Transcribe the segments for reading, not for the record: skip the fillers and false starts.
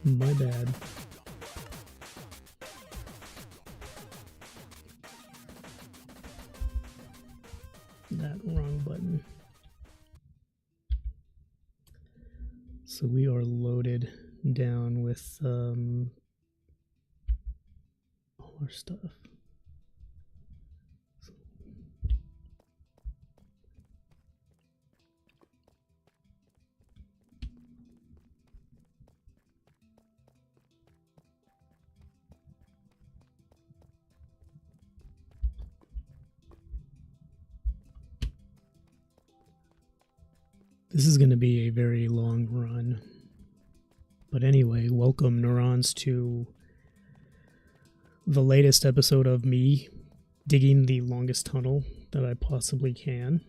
My bad. That wrong button. So we are loaded down with all our stuff. This is going to be a very long run. But anyway, welcome neurons to the latest episode of me digging the longest tunnel that I possibly can.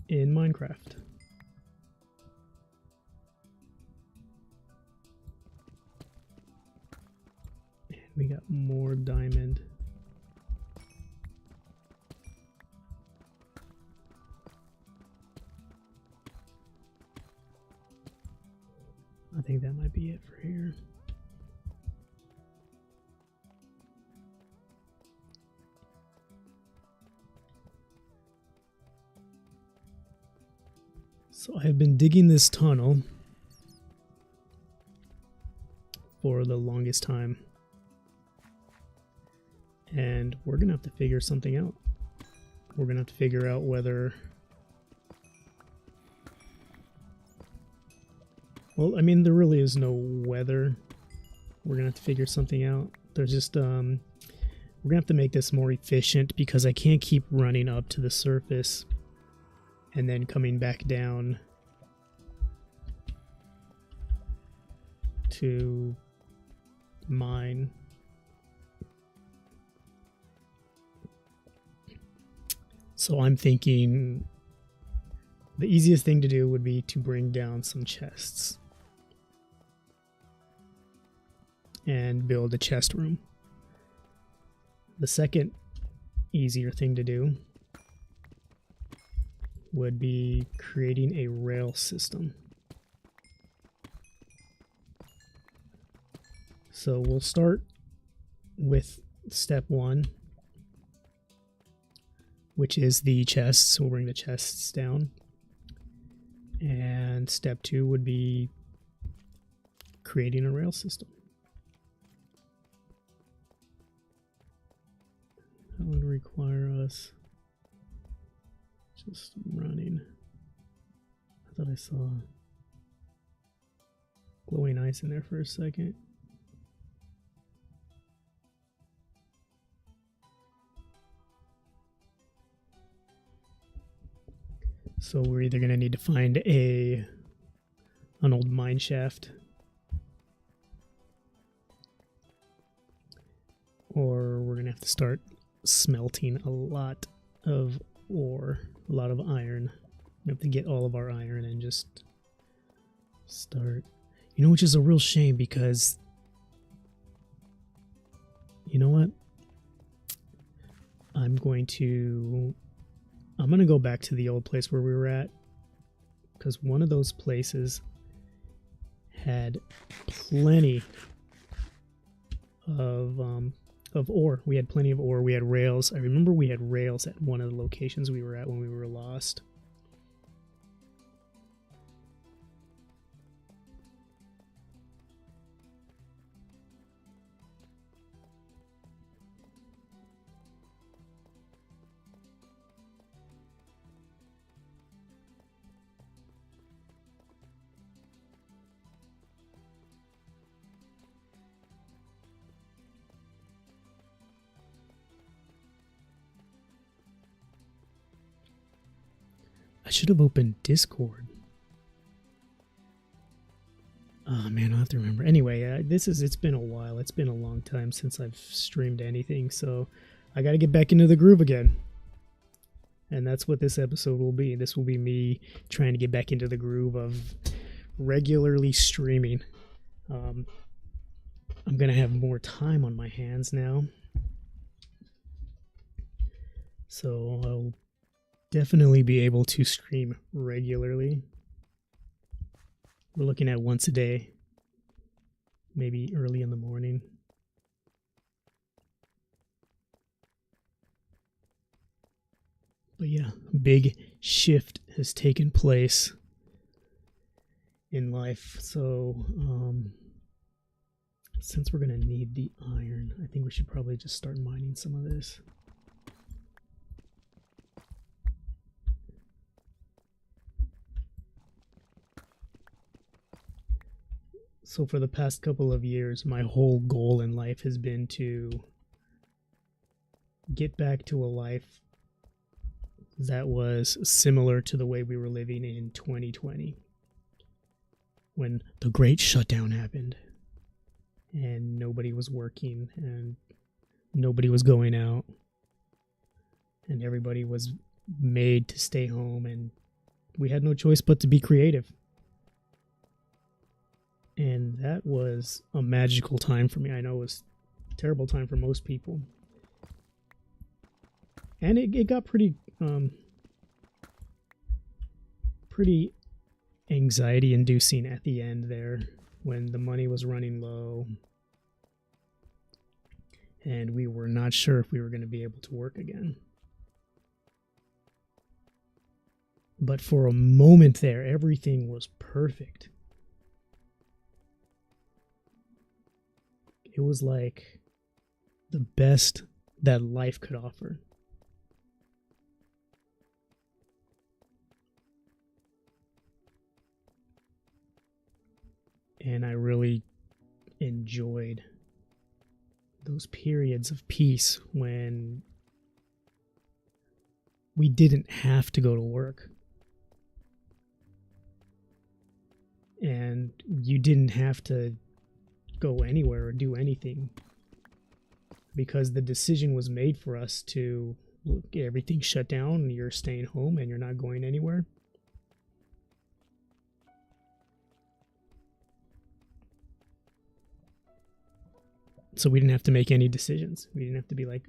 In Minecraft. And we got more diamond. I think that might be it for here. So I've been digging this tunnel for the longest time. And we're going to have to figure something out. We're going to have to figure out whether... Well, I mean, there really is no weather. We're going to have to figure something out. There's just, we're going to have to make this more efficient because I can't keep running up to the surface and then coming back down to mine. So I'm thinking the easiest thing to do would be to bring down some chests and build a chest room. The second easier thing to do would be creating a rail system. So we'll start with step one, which is the chests. We'll bring the chests down. And step two would be creating a rail system. That would require us just running. I thought I saw glowing ice in there for a second. So we're either going to need to find an old mine shaft, or we're going to have to start smelting a lot of ore, a lot of iron. We have to get all of our iron and just start. You know, which is a real shame because, you know what? I'm going to go back to the old place where we were at, because one of those places had plenty of ore. We had plenty of ore. We had rails. I remember we had rails at one of the locations we were at when we were lost. I should have opened Discord. Oh man, I'll have to remember. Anyway, it's been a while. It's been a long time since I've streamed anything, so I got to get back into the groove again. And that's what this episode will be. This will be me trying to get back into the groove of regularly streaming. I'm going to have more time on my hands now. So I'll definitely be able to stream regularly. We're looking at once a day, maybe early in the morning. But yeah, big shift has taken place in life. So since we're going to need the iron, I think we should probably just start mining some of this. So for the past couple of years, my whole goal in life has been to get back to a life that was similar to the way we were living in 2020, when the great shutdown happened and nobody was working and nobody was going out and everybody was made to stay home, and we had no choice but to be creative. And that was a magical time for me. I know it was a terrible time for most people. And it got pretty anxiety inducing at the end there, when the money was running low and we were not sure if we were going to be able to work again. But for a moment there, everything was perfect. It was like the best that life could offer. And I really enjoyed those periods of peace when we didn't have to go to work. And you didn't have to go anywhere or do anything, because the decision was made for us to get everything shut down and you're staying home and you're not going anywhere. So we didn't have to make any decisions. We didn't have to be like,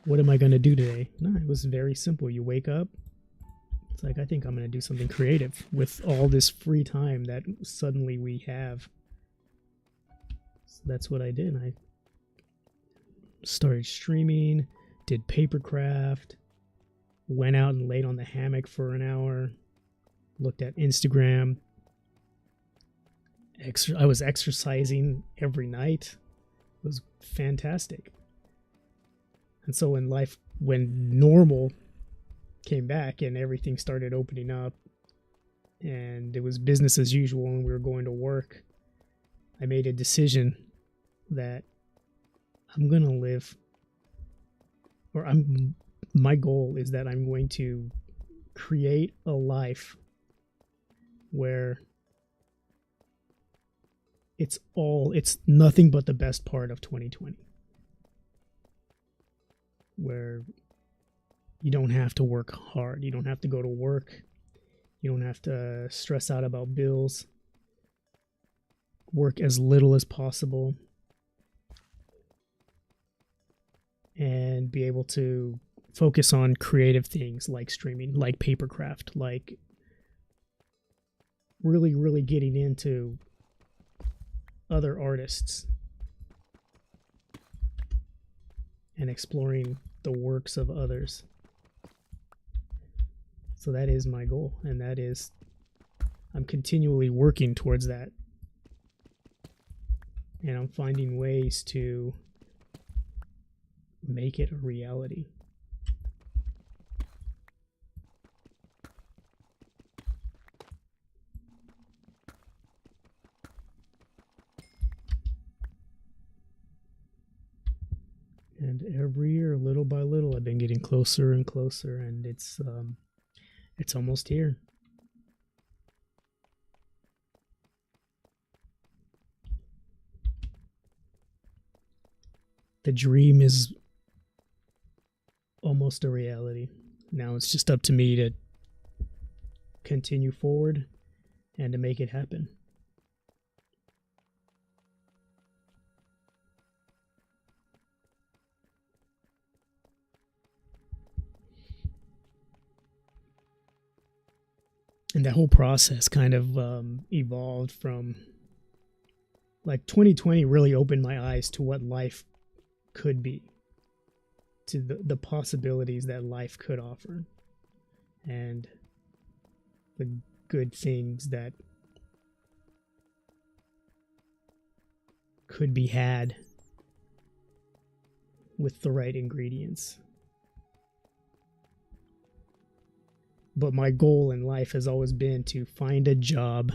what am I going to do today? No, it was very simple. You wake up. It's like, I think I'm going to do something creative with all this free time that suddenly we have. So that's what I did. I started streaming, did papercraft, went out and laid on the hammock for an hour, looked at Instagram. I was exercising every night. It was fantastic. And so when normal came back and everything started opening up and it was business as usual and we were going to work, I made a decision that I'm going to live, or my goal is that I'm going to create a life where it's nothing but the best part of 2020. Where you don't have to work hard. You don't have to go to work. You don't have to stress out about bills. Work as little as possible. And be able to focus on creative things like streaming, like papercraft, like really, really getting into other artists and exploring the works of others. So that is my goal, and I'm continually working towards that. And I'm finding ways to make it a reality. And every year, little by little, I've been getting closer and closer, and it's almost here. The dream is almost a reality. Now it's just up to me to continue forward and to make it happen. And that whole process kind of evolved from, like, 2020 really opened my eyes to what life could be, to the possibilities that life could offer, and the good things that could be had with the right ingredients. But my goal in life has always been to find a job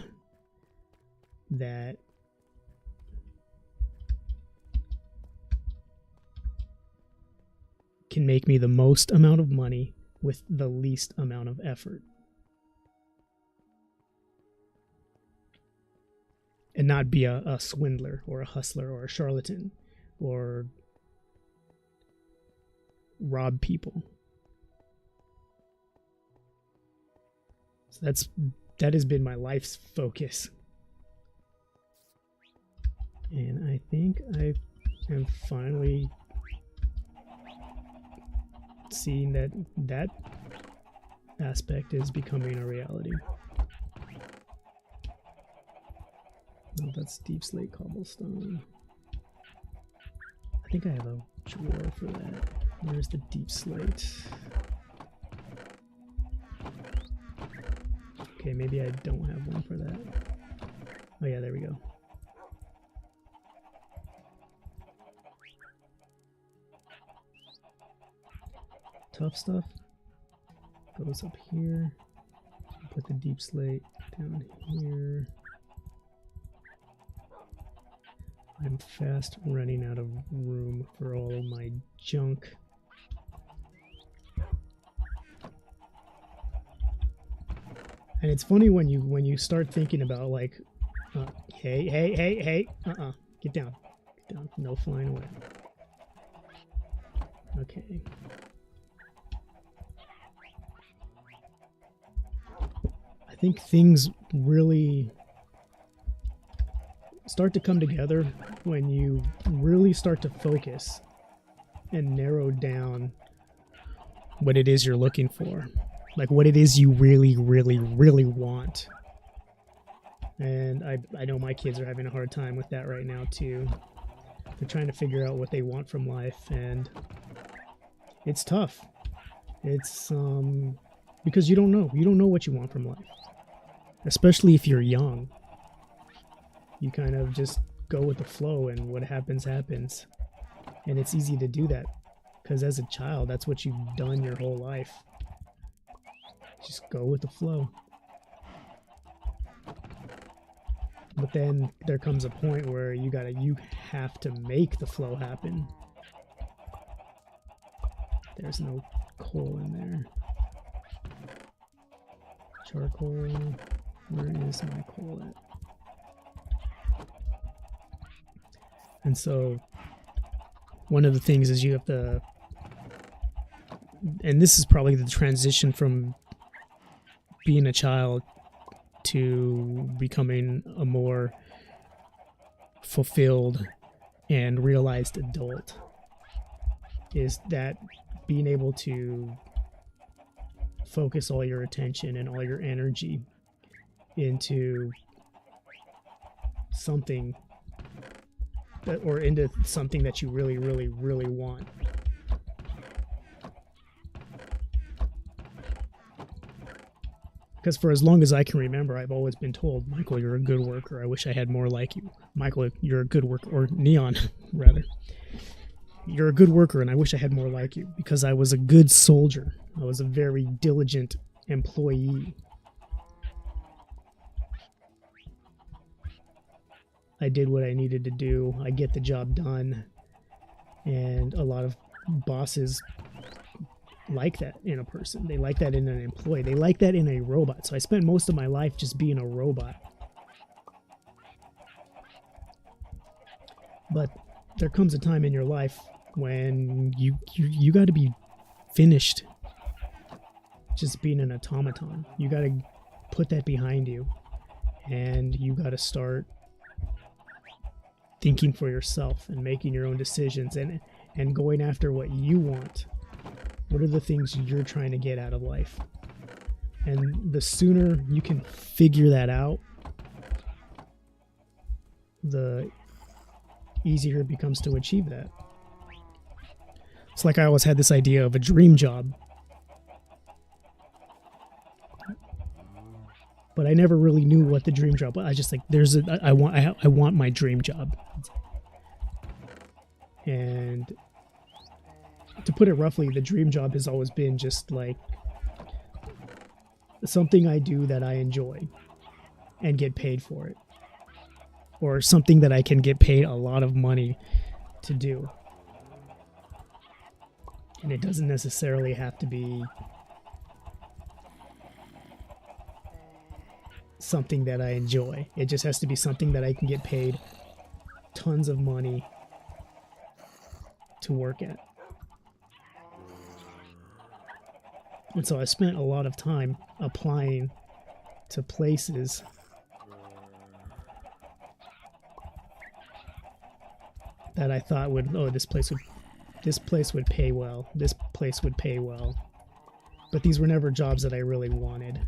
that can make me the most amount of money with the least amount of effort. And not be a swindler or a hustler or a charlatan or rob people. So that has been my life's focus. And I think I am finally seeing that aspect is becoming a reality. Oh, that's deep slate cobblestone. I think I have a drawer for that. Where's the deep slate? Okay, maybe I don't have one for that. Oh yeah, there we go. Tough stuff goes up here. Put the deep slate down here. I'm fast running out of room for all of my junk. And it's funny when you start thinking about, like, hey, get down, no flying away. Okay. I think things really start to come together when you really start to focus and narrow down what it is you're looking for, like what it is you really, really, really want. And I know my kids are having a hard time with that right now too. They're trying to figure out what they want from life, and it's tough. It's because you don't know what you want from life, especially if you're young. You kind of just go with the flow, and what happens, happens. And it's easy to do that because as a child, that's what you've done your whole life. Just go with the flow. But then there comes a point where you have to make the flow happen. There's no coal in there. Charcoal. Where is my coal at? And so one of the things is you have to, and this is probably the transition from being a child to becoming a more fulfilled and realized adult, is that being able to focus all your attention and all your energy into something into something that you really, really, really want. Because for as long as I can remember, I've always been told, Michael, you're a good worker. I wish I had more like you. Michael, you're a good worker. Or Neon, rather. You're a good worker, and I wish I had more like you. Because I was a good soldier. I was a very diligent employee. I did what I needed to do. I get the job done. And a lot of bosses like that in a person. They like that in an employee. They like that in a robot. So I spent most of my life just being a robot. But there comes a time in your life when you got to be finished just being an automaton. You got to put that behind you, and you got to start thinking for yourself and making your own decisions and going after what you want. What are the things you're trying to get out of life? And the sooner you can figure that out, the easier it becomes to achieve that. It's like I always had this idea of a dream job, but I never really knew what the dream job was. I just like I want my dream job. And to put it roughly, the dream job has always been just like something I do that I enjoy and get paid for it, or something that I can get paid a lot of money to do. And it doesn't necessarily have to be something that I enjoy. It just has to be something that I can get paid tons of money to work at. And so I spent a lot of time applying to places that I thought would, oh, this place would pay well. This place would pay well. But these were never jobs that I really wanted.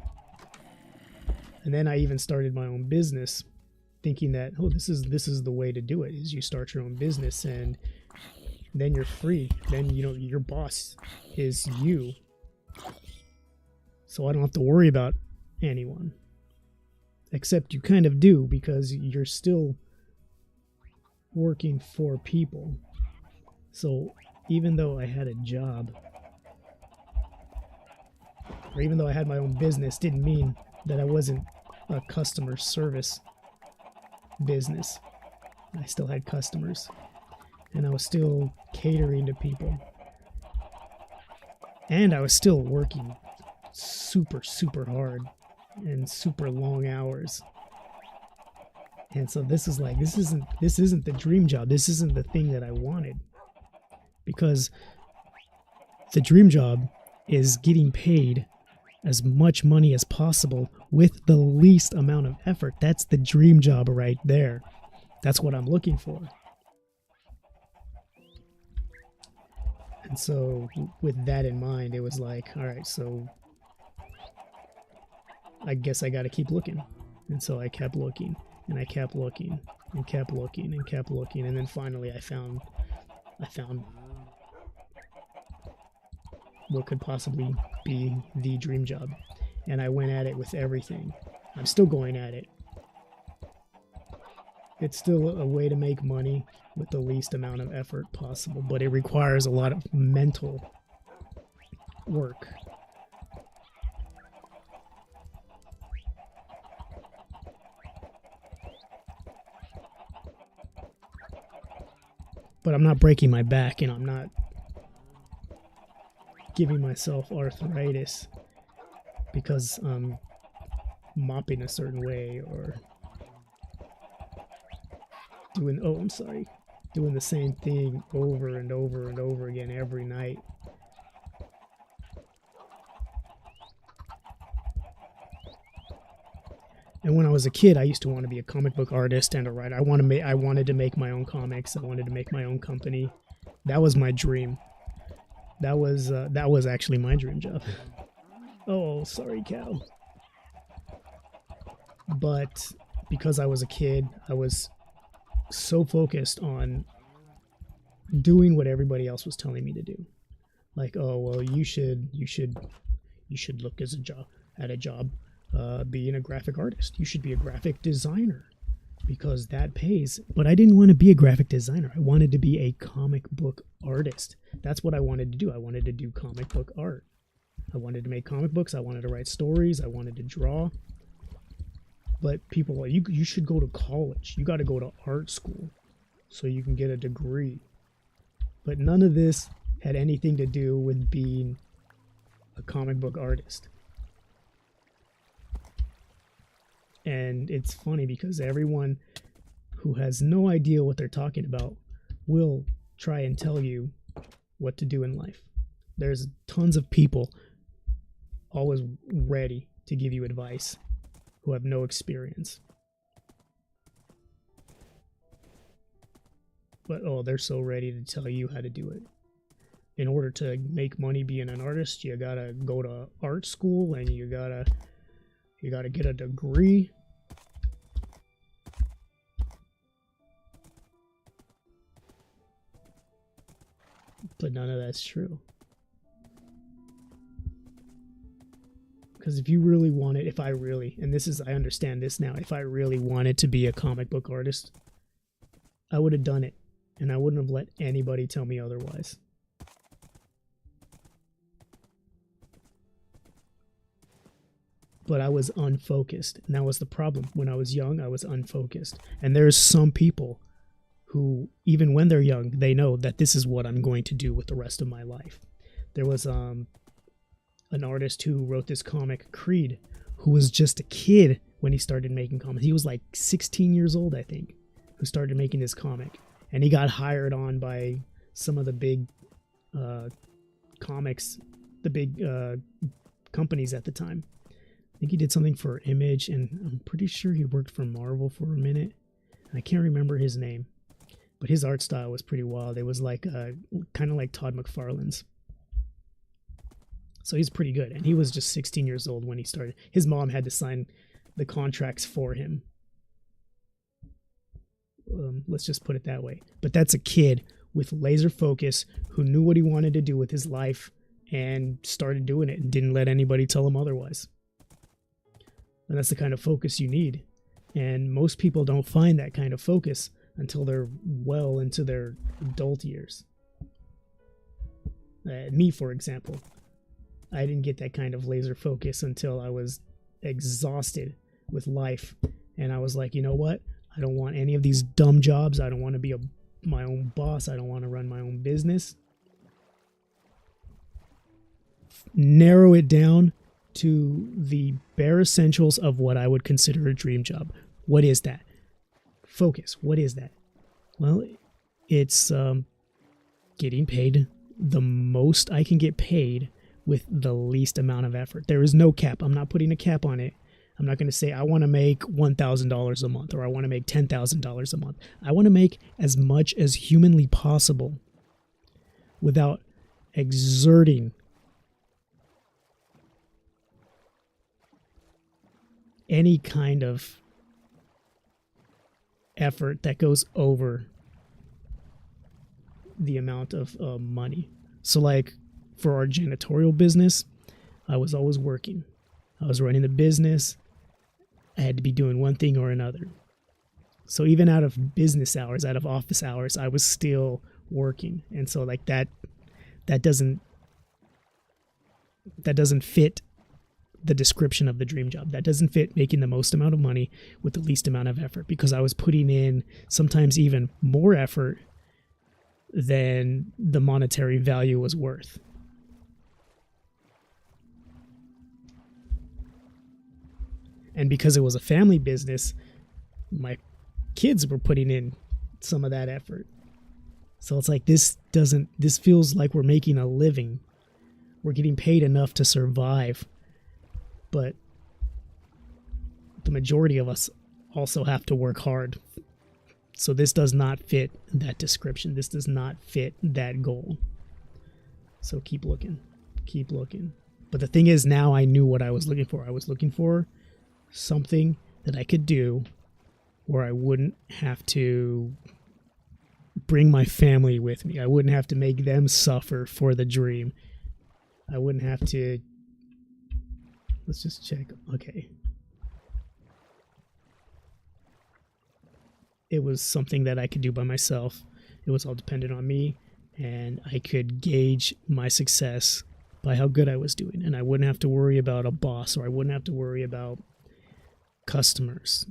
And then I even started my own business, thinking that, oh, this is the way to do it, is you start your own business and then you're free. Then, you know, your boss is you. So I don't have to worry about anyone. Except you kind of do, because you're still working for people. So even though I had a job, or even though I had my own business, didn't mean that I wasn't a customer service business. I still had customers, and I was still catering to people, and I was still working super, super hard and super long hours. And so this isn't the dream job. This isn't the thing that I wanted, because the dream job is getting paid as much money as possible with the least amount of effort. That's the dream job right there. That's what I'm looking for. And so with that in mind, it was like, all right, so I guess I got to keep looking. And so I kept looking, and I kept looking, and kept looking, and kept looking, and then finally I found what could possibly be the dream job. And I went at it with everything. I'm still going at it. It's still a way to make money with the least amount of effort possible, but it requires a lot of mental work. But I'm not breaking my back, and I'm not giving myself arthritis because I'm mopping a certain way, or doing the same thing over and over and over again every night. And when I was a kid, I used to want to be a comic book artist and a writer. I wanted to make my own comics. I wanted to make my own company. That was my dream. That was actually my dream job. Oh, sorry, cow. But because I was a kid, I was so focused on doing what everybody else was telling me to do. Like, oh, well, you should look at a job being a graphic artist. You should be a graphic designer because that pays. But I didn't want to be a graphic designer. I wanted to be a comic book artist. That's what I wanted to do. I wanted to do comic book art. I wanted to make comic books. I wanted to write stories. I wanted to draw. But people were like, you should go to college. You got to go to art school so you can get a degree. But none of this had anything to do with being a comic book artist. And it's funny because everyone who has no idea what they're talking about will try and tell you what to do in life. There's tons of people always ready to give you advice who have no experience. But, oh, they're so ready to tell you how to do it. in order to make money being an artist, you gotta go to art school and you gotta get a degree. But none of that's true. Because if you really wanted, I understand this now, if I really wanted to be a comic book artist, I would have done it, and I wouldn't have let anybody tell me otherwise. But I was unfocused, and that was the problem. When I was young, I was unfocused. And there's some people who, even when they're young, they know that this is what I'm going to do with the rest of my life. There was an artist who wrote this comic, Creed, who was just a kid when he started making comics. He was like 16 years old, I think, who started making this comic. And he got hired on by some of the big comics, the big companies at the time. I think he did something for Image, and I'm pretty sure he worked for Marvel for a minute. I can't remember his name, but his art style was pretty wild. It was like kind of like Todd McFarlane's. So he's pretty good, and he was just 16 years old when he started. His mom had to sign the contracts for him. Let's just put it that way. But that's a kid with laser focus who knew what he wanted to do with his life and started doing it and didn't let anybody tell him otherwise. And that's the kind of focus you need. And most people don't find that kind of focus until they're well into their adult years. Me, for example, I didn't get that kind of laser focus until I was exhausted with life. And I was like, you know what? I don't want any of these dumb jobs. I don't want to be my own boss. I don't want to run my own business. Narrow it down to the bare essentials of what I would consider a dream job. What is that? Focus. What is that? Well, it's getting paid the most I can get paid with the least amount of effort. There is no cap. I'm not putting a cap on it. I'm not going to say I want to make $1,000 a month or I want to make $10,000 a month. I want to make as much as humanly possible without exerting any kind of effort that goes over the amount of money. So like for our janitorial business, I was always working. I was running the business. I had to be doing one thing or another. So even out of business hours, out of office hours, I was still working. And so like that doesn't fit the description of the dream job. That doesn't fit making the most amount of money with the least amount of effort, because I was putting in sometimes even more effort than the monetary value was worth. And because it was a family business, my kids were putting in some of that effort. So it's like this feels like we're making a living. We're getting paid enough to survive. But the majority of us also have to work hard. So this does not fit that description. This does not fit that goal. So keep looking. Keep looking. But the thing is, now I knew what I was looking for. I was looking for something that I could do where I wouldn't have to bring my family with me. I wouldn't have to make them suffer for the dream. I wouldn't have to... Let's just check. Okay. It was something that I could do by myself. It was all dependent on me, and I could gauge my success by how good I was doing. And I wouldn't have to worry about a boss, or I wouldn't have to worry about customers.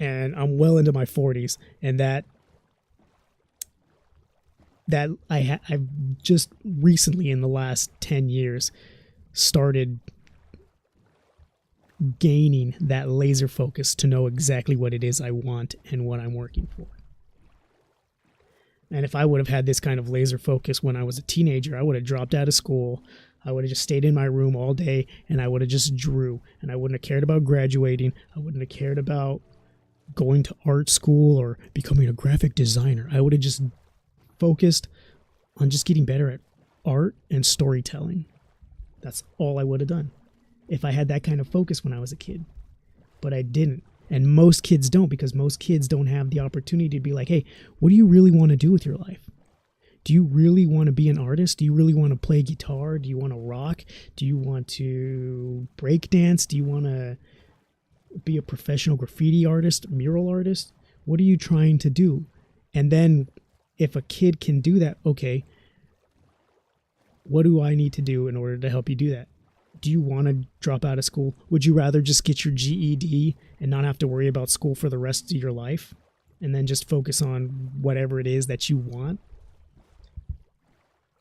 And I'm well into my 40s, and I've just recently in the last 10 years started gaining that laser focus to know exactly what it is I want and what I'm working for. And if I would have had this kind of laser focus when I was a teenager, I would have dropped out of school. I would have just stayed in my room all day, and I would have just drew. And I wouldn't have cared about graduating. I wouldn't have cared about going to art school or becoming a graphic designer. I would have just focused on just getting better at art and storytelling. That's all I would have done if I had that kind of focus when I was a kid. But I didn't. And most kids don't, because most kids don't have the opportunity to be like, hey, what do you really want to do with your life? Do you really want to be an artist? Do you really want to play guitar? Do you want to rock? Do you want to break dance? Do you want to be a professional graffiti artist, mural artist? What are you trying to do? And then if a kid can do that, okay, what do I need to do in order to help you do that? Do you want to drop out of school? Would you rather just get your GED and not have to worry about school for the rest of your life and then just focus on whatever it is that you want?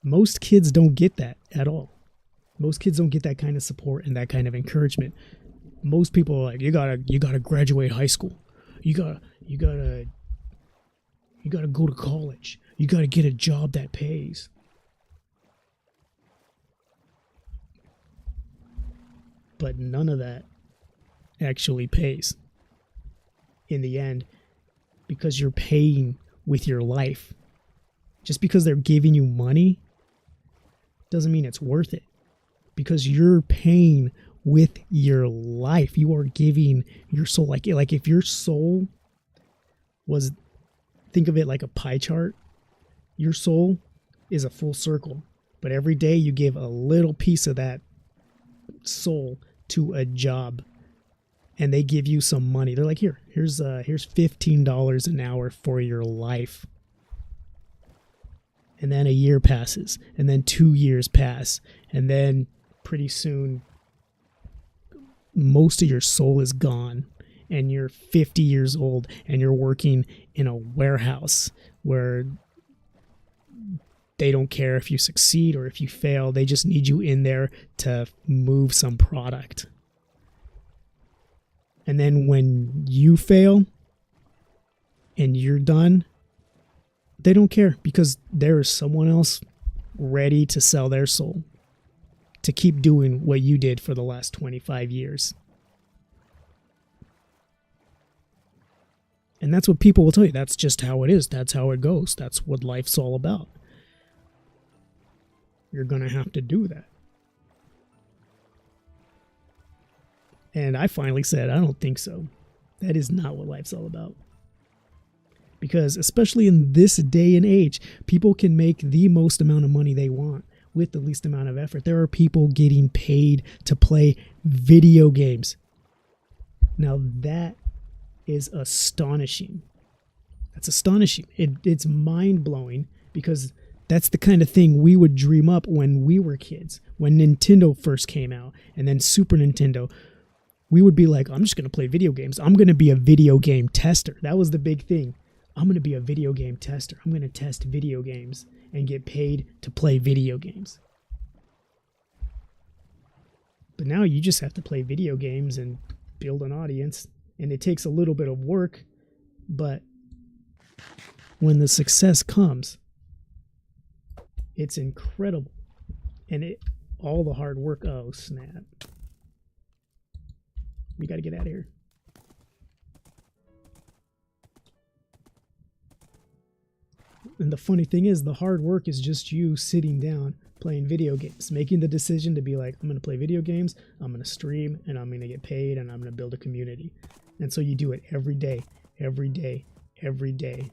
Most kids don't get that at all. Most kids don't get that kind of support and that kind of encouragement. Most people are like, you gotta graduate high school. You gotta go to college. You gotta get a job that pays. But none of that actually pays in the end, because you're paying with your life. Just because they're giving you money doesn't mean it's worth it, because you're paying with your life. You are giving your soul. Like if your soul was, think of it like a pie chart. Your soul is a full circle, but every day you give a little piece of that soul to a job, and they give you some money. They're like, here's $15 an hour for your life. And then a year passes, and then 2 years pass, and then pretty soon most of your soul is gone, and you're 50 years old, and you're working in a warehouse where they don't care if you succeed or if you fail. They just need you in there to move some product. And then when you fail and you're done, they don't care, because there is someone else ready to sell their soul to keep doing what you did for the last 25 years. And that's what people will tell you. That's just how it is. That's how it goes. That's what life's all about. You're going to have to do that. And I finally said, I don't think so. That is not what life's all about. Because especially in this day and age, people can make the most amount of money they want with the least amount of effort. There are people getting paid to play video games. Now that is astonishing. That's astonishing. It's mind-blowing, because that's the kind of thing we would dream up when we were kids. When Nintendo first came out, and then Super Nintendo, we would be like, I'm just going to play video games. I'm going to be a video game tester. That was the big thing. I'm going to be a video game tester. I'm going to test video games and get paid to play video games. But now you just have to play video games and build an audience. And it takes a little bit of work, but when the success comes, it's incredible. And all the hard work, oh snap. We got to get out of here. And the funny thing is, the hard work is just you sitting down playing video games, making the decision to be like, I'm going to play video games, I'm going to stream, and I'm going to get paid, and I'm going to build a community. And so you do it every day, every day, every day.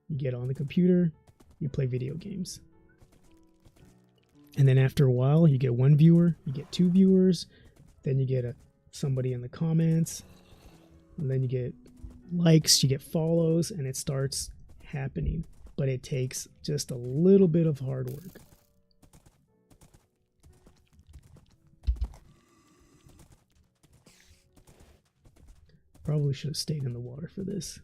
You get on the computer, you play video games. And then after a while, you get one viewer, you get two viewers, then you get somebody in the comments, and then you get likes, you get follows, and it starts happening. But it takes just a little bit of hard work. Probably should have stayed in the water for this.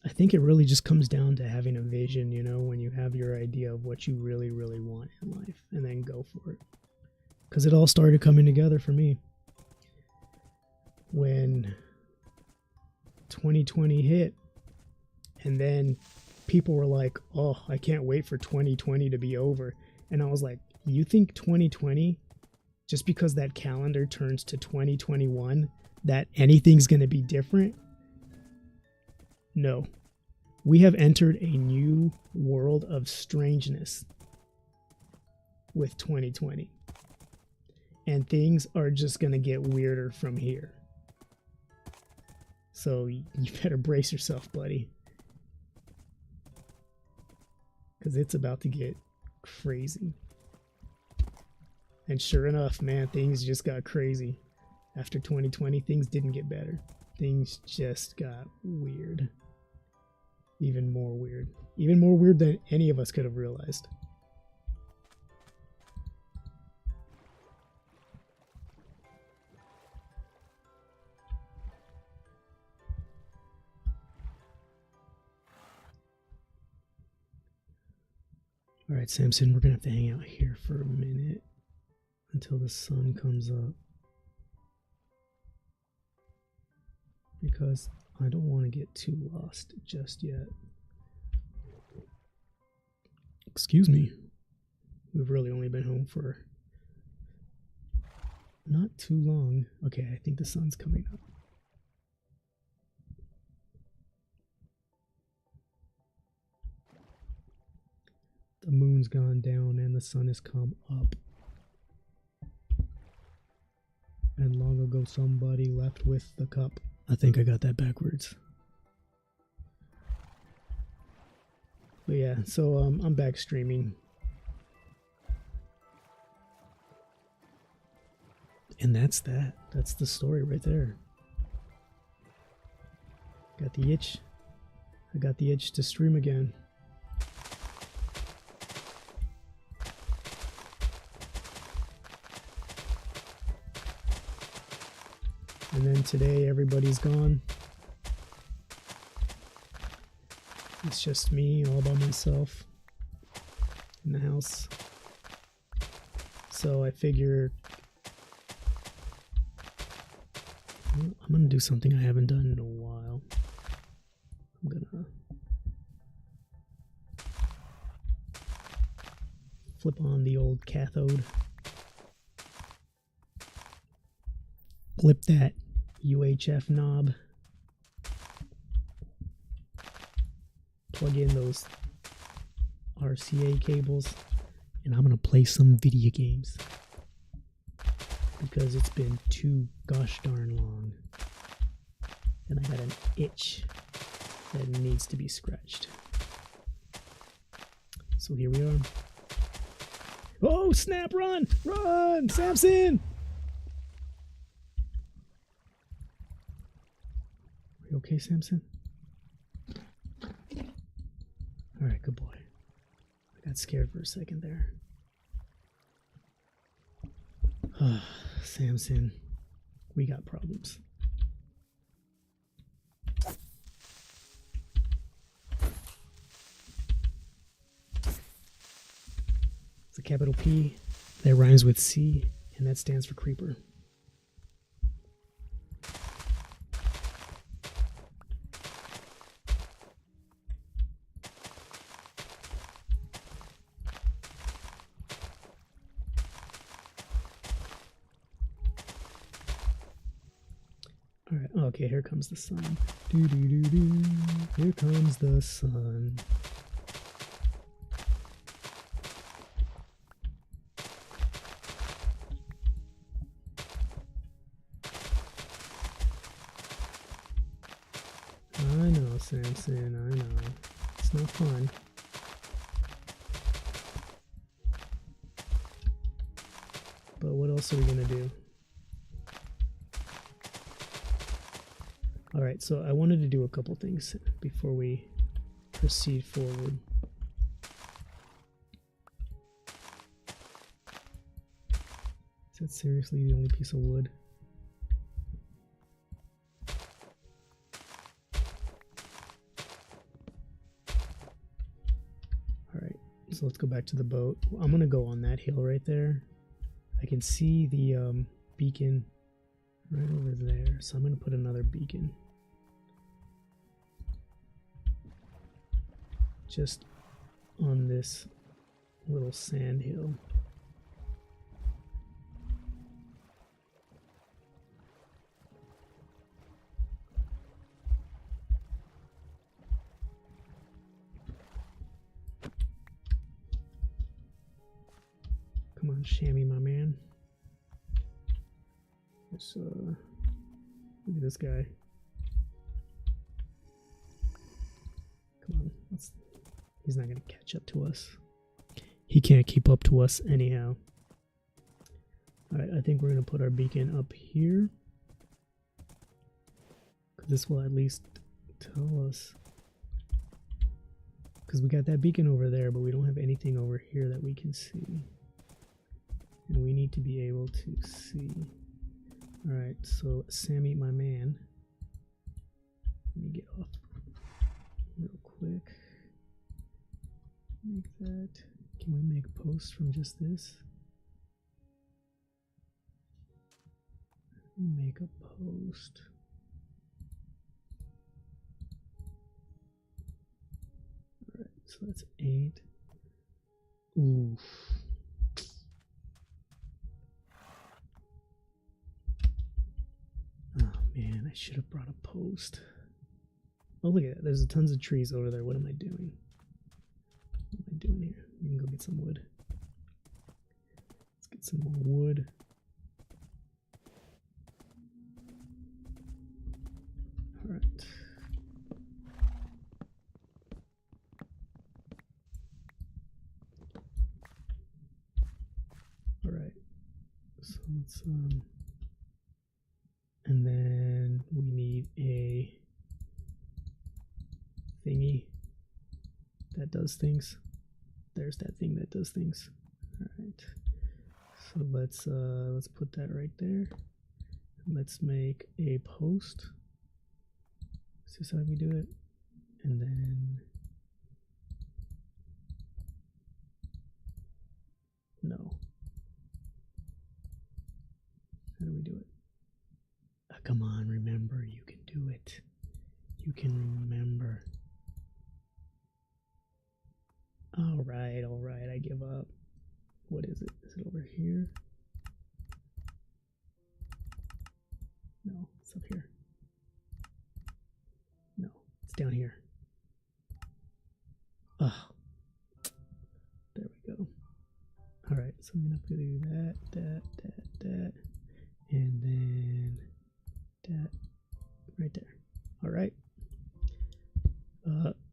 I think it really just comes down to having a vision, you know, when you have your idea of what you really, really want in life, and then go for it. Because it all started coming together for me when 2020 hit, and then people were like, oh, I can't wait for 2020 to be over. And I was like, you think 2020, just because that calendar turns to 2021, that anything's going to be different? No. We have entered a new world of strangeness with 2020. And things are just going to get weirder from here. So you better brace yourself, buddy. Because it's about to get crazy. And sure enough, man, things just got crazy. After 2020, things didn't get better. Things just got weird. Even more weird. Even more weird than any of us could have realized. All right, Samson, we're going to have to hang out here for a minute until the sun comes up. Because I don't want to get too lost just yet. Excuse me. We've really only been home for not too long. Okay, I think the sun's coming up. The moon's gone down and the sun has come up. And long ago somebody left with the cup. I think I got that backwards. But yeah, so I'm back streaming. And that's that. That's the story right there. Got the itch. I got the itch to stream again. And then today everybody's gone. It's just me all by myself in the house. So I figure I'm gonna do something I haven't done in a while. I'm gonna flip on the old cathode. Flip that UHF knob. Plug in those RCA cables. And I'm going to play some video games. Because it's been too gosh darn long. And I got an itch that needs to be scratched. So here we are. Oh, snap, run! Run! Samson! Are you okay, Samson? Alright, good boy. I got scared for a second there. Samson, we got problems. It's a capital P that rhymes with C, and that stands for creeper. Alright, okay, here comes the sun. Do do do do. Here comes the sun. I know, Samson, I know. It's not fun. But what else are we gonna do? Alright, so I wanted to do a couple things before we proceed forward. Is that seriously the only piece of wood? Alright, so let's go back to the boat. I'm going to go on that hill right there. I can see the beacon right over there, so I'm going to put another beacon. just on this little sand hill. Come on, Shammy, my man. Let's, look at this guy. Come on, he's not gonna catch up to us. He can't keep up to us anyhow. Alright, I think we're gonna put our beacon up here, because this will at least tell us. Because we got that beacon over there, but we don't have anything over here that we can see. And we need to be able to see. Alright, so Sammy, my man. Let me get off real quick. Make that. Can we make posts from just this? Make a post. Alright, so that's 8. Oof. Man, I should have brought a post. Oh, look at that. There's tons of trees over there. What am I doing? What am I doing here? We can go get some wood. Let's get some more wood. All right. All right. So let's and then we need a thingy that does things. There's that thing that does things. All right. So let's put that right there. Let's make a post. Is this how we do it? And then no. How do we do it? Come on, remember, you can do it. You can remember. All right, I give up. What is it? Is it over here? No, it's up here. No, it's down here. Oh, there we go. All right, so I'm gonna have to do that, and then that right there. All right.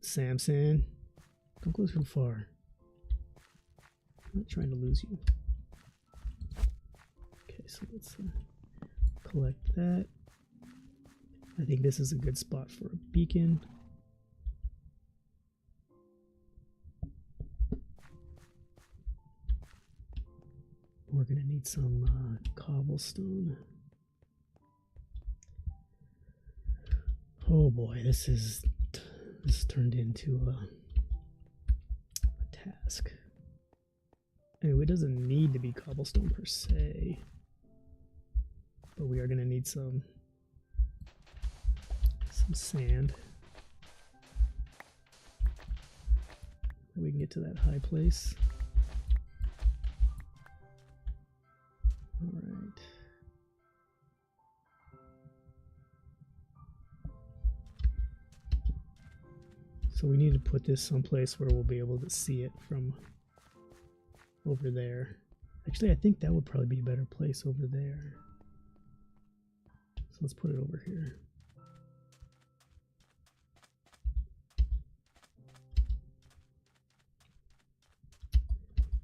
Samson, don't go too far. I'm not trying to lose you. Okay, so let's collect that. I think this is a good spot for a beacon. We're gonna need some cobblestone. Oh boy, this turned into a task. Anyway, it doesn't need to be cobblestone per se, but we are gonna need some sand so we can get to that high place. All right. So we need to put this someplace where we'll be able to see it from over there. Actually, I think that would probably be a better place over there. So let's put it over here.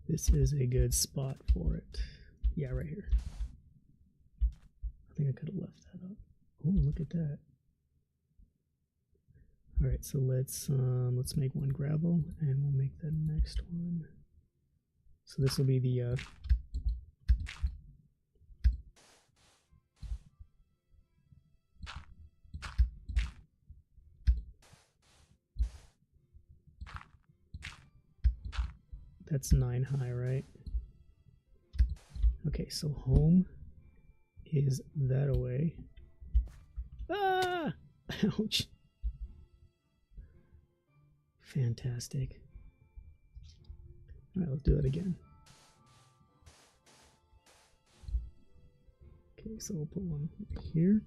This is a good spot for it. Yeah, right here. I think I could have left that up. Oh, look at that. All right, so let's make one gravel, and we'll make the next one. So this will be the that's 9 high, right? Okay, so home is that away. Ah! Ouch. Fantastic. All right, let's do it again. Okay, so we'll put one here.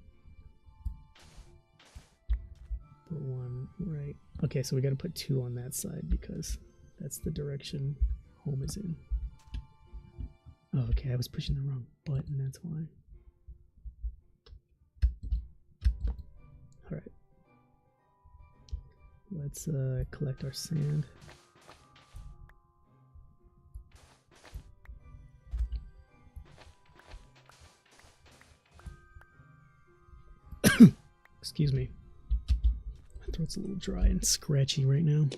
Put one right. Okay, so we got to put two on that side because that's the direction home is in. Oh, okay, I was pushing the wrong button, that's why. All right. Let's collect our sand. Excuse me. My throat's a little dry and scratchy right now.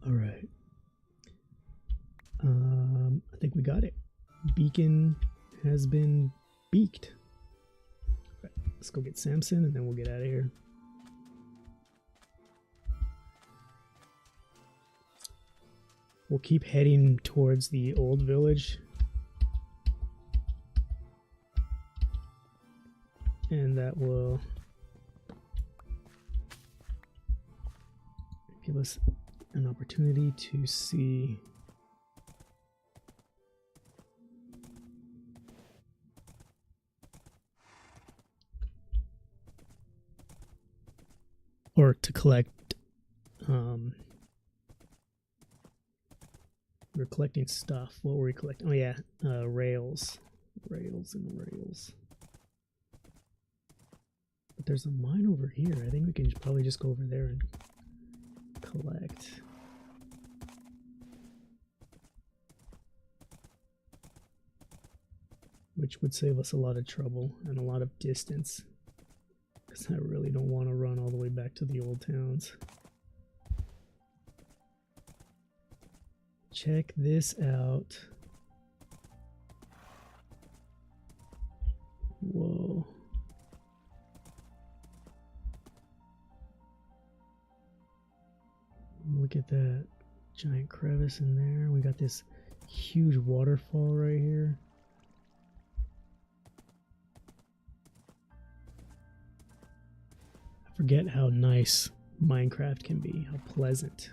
All right. I think we got it. Beacon has been beaked. All right, let's go get Samson and then we'll get out of here. We'll keep heading towards the old village. And that will give us an opportunity to see or to collect we're collecting stuff. What were we collecting? Oh yeah, rails and rails. But there's a mine over here. I think we can probably just go over there and collect. Which would save us a lot of trouble and a lot of distance. Because I really don't want to run all the way back to the old towns. Check this out. Whoa. Look at that giant crevice in there. We got this huge waterfall right here. I forget how nice Minecraft can be, how pleasant.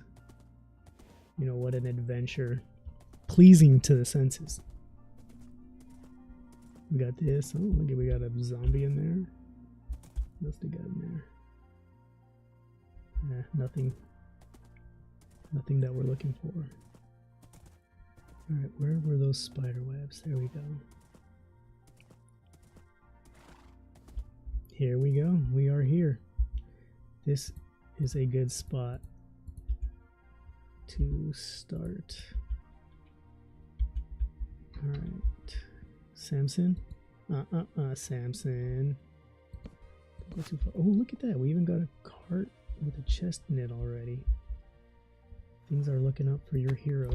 You know, what an adventure. Pleasing to the senses. We got this. Oh, look at, we got a zombie in there. What else they got in there? Nothing. Nothing that we're looking for. Alright, where were those spider webs? There we go. Here we go. We are here. This is a good spot to start. Alright. Samson? Samson. Don't go too far. Oh, look at that. We even got a cart with a chest in it already. Things are looking up for your hero.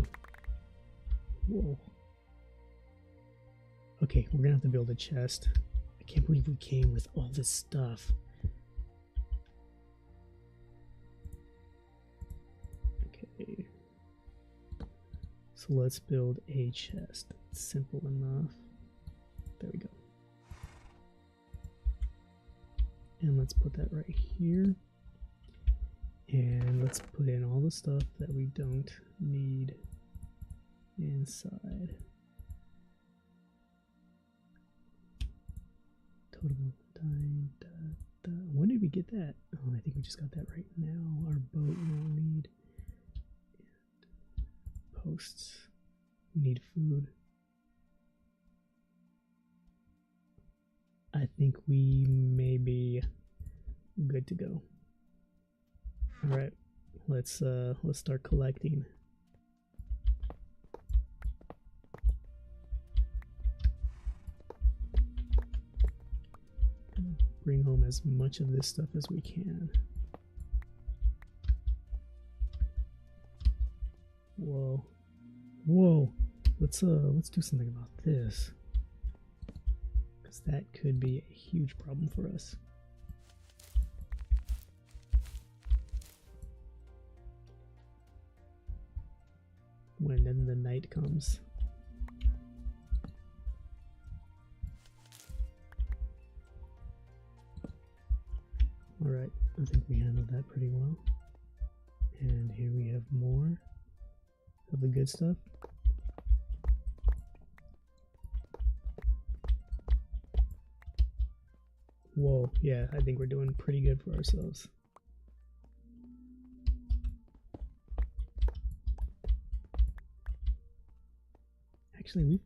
Whoa. Okay, we're gonna have to build a chest. I can't believe we came with all this stuff. Okay. So let's build a chest. It's simple enough. There we go. And let's put that right here. And let's put in all the stuff that we don't need inside. Total dying. When did we get that? Oh, I think we just got that right now. Our boat we don't need. And posts. We need food. I think we may be good to go. All right, let's start collecting. Bring home as much of this stuff as we can. Whoa, whoa! Let's do something about this, because that could be a huge problem for us. When then the night comes. Alright, I think we handled that pretty well. And here we have more of the good stuff. Whoa, yeah, I think we're doing pretty good for ourselves. Actually,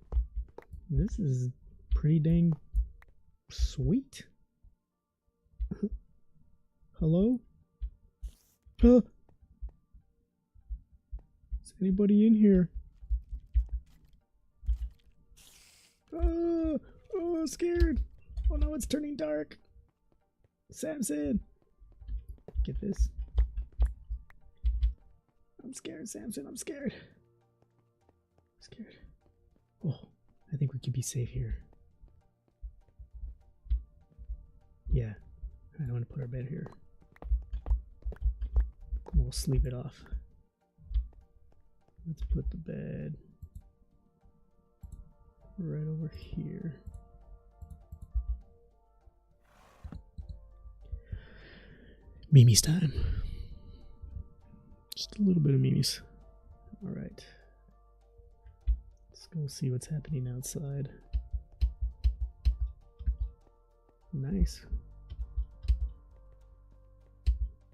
this is pretty dang sweet. Hello? Is anybody in here? Oh, scared. Oh no, it's turning dark. Samson. Get this. I'm scared, Samson. I'm scared. I'm scared. Oh, I think we could be safe here. Yeah, I don't want to put our bed here. We'll sleep it off. Let's put the bed right over here. Mimi's time. Just a little bit of Mimi's. Alright. Let's go see what's happening outside. Nice.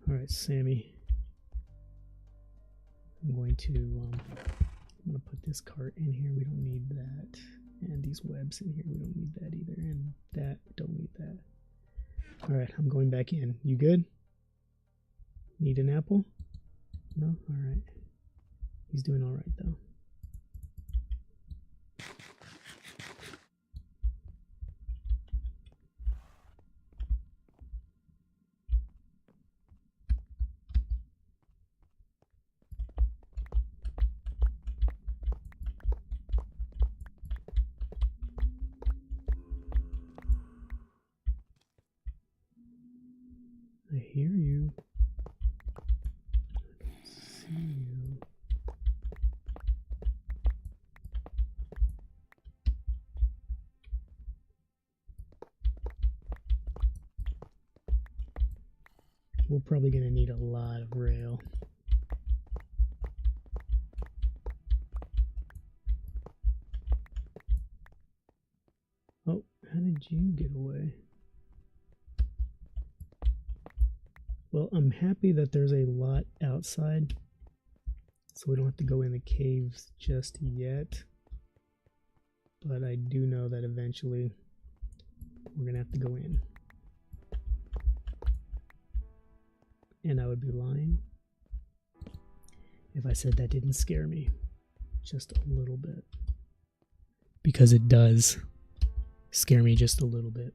Alright, Sammy. I'm going to put this cart in here. We don't need that. And these webs in here. We don't need that either. And that, don't need that. Alright, I'm going back in. You good? Need an apple? No? Alright. He's doing alright though. I hear you. I don't see you. We're probably going to need a lot of rail. Oh, how did you get away? Well, I'm happy that there's a lot outside, so we don't have to go in the caves just yet. But I do know that eventually we're going to have to go in. And I would be lying if I said that didn't scare me just a little bit. Because it does scare me just a little bit.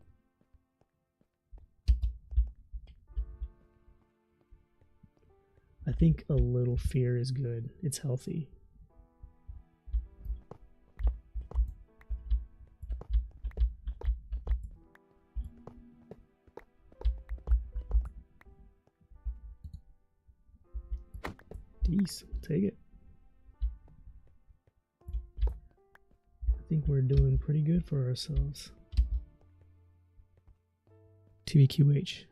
I think a little fear is good. It's healthy. Decent. Take it. I think we're doing pretty good for ourselves. TBQH.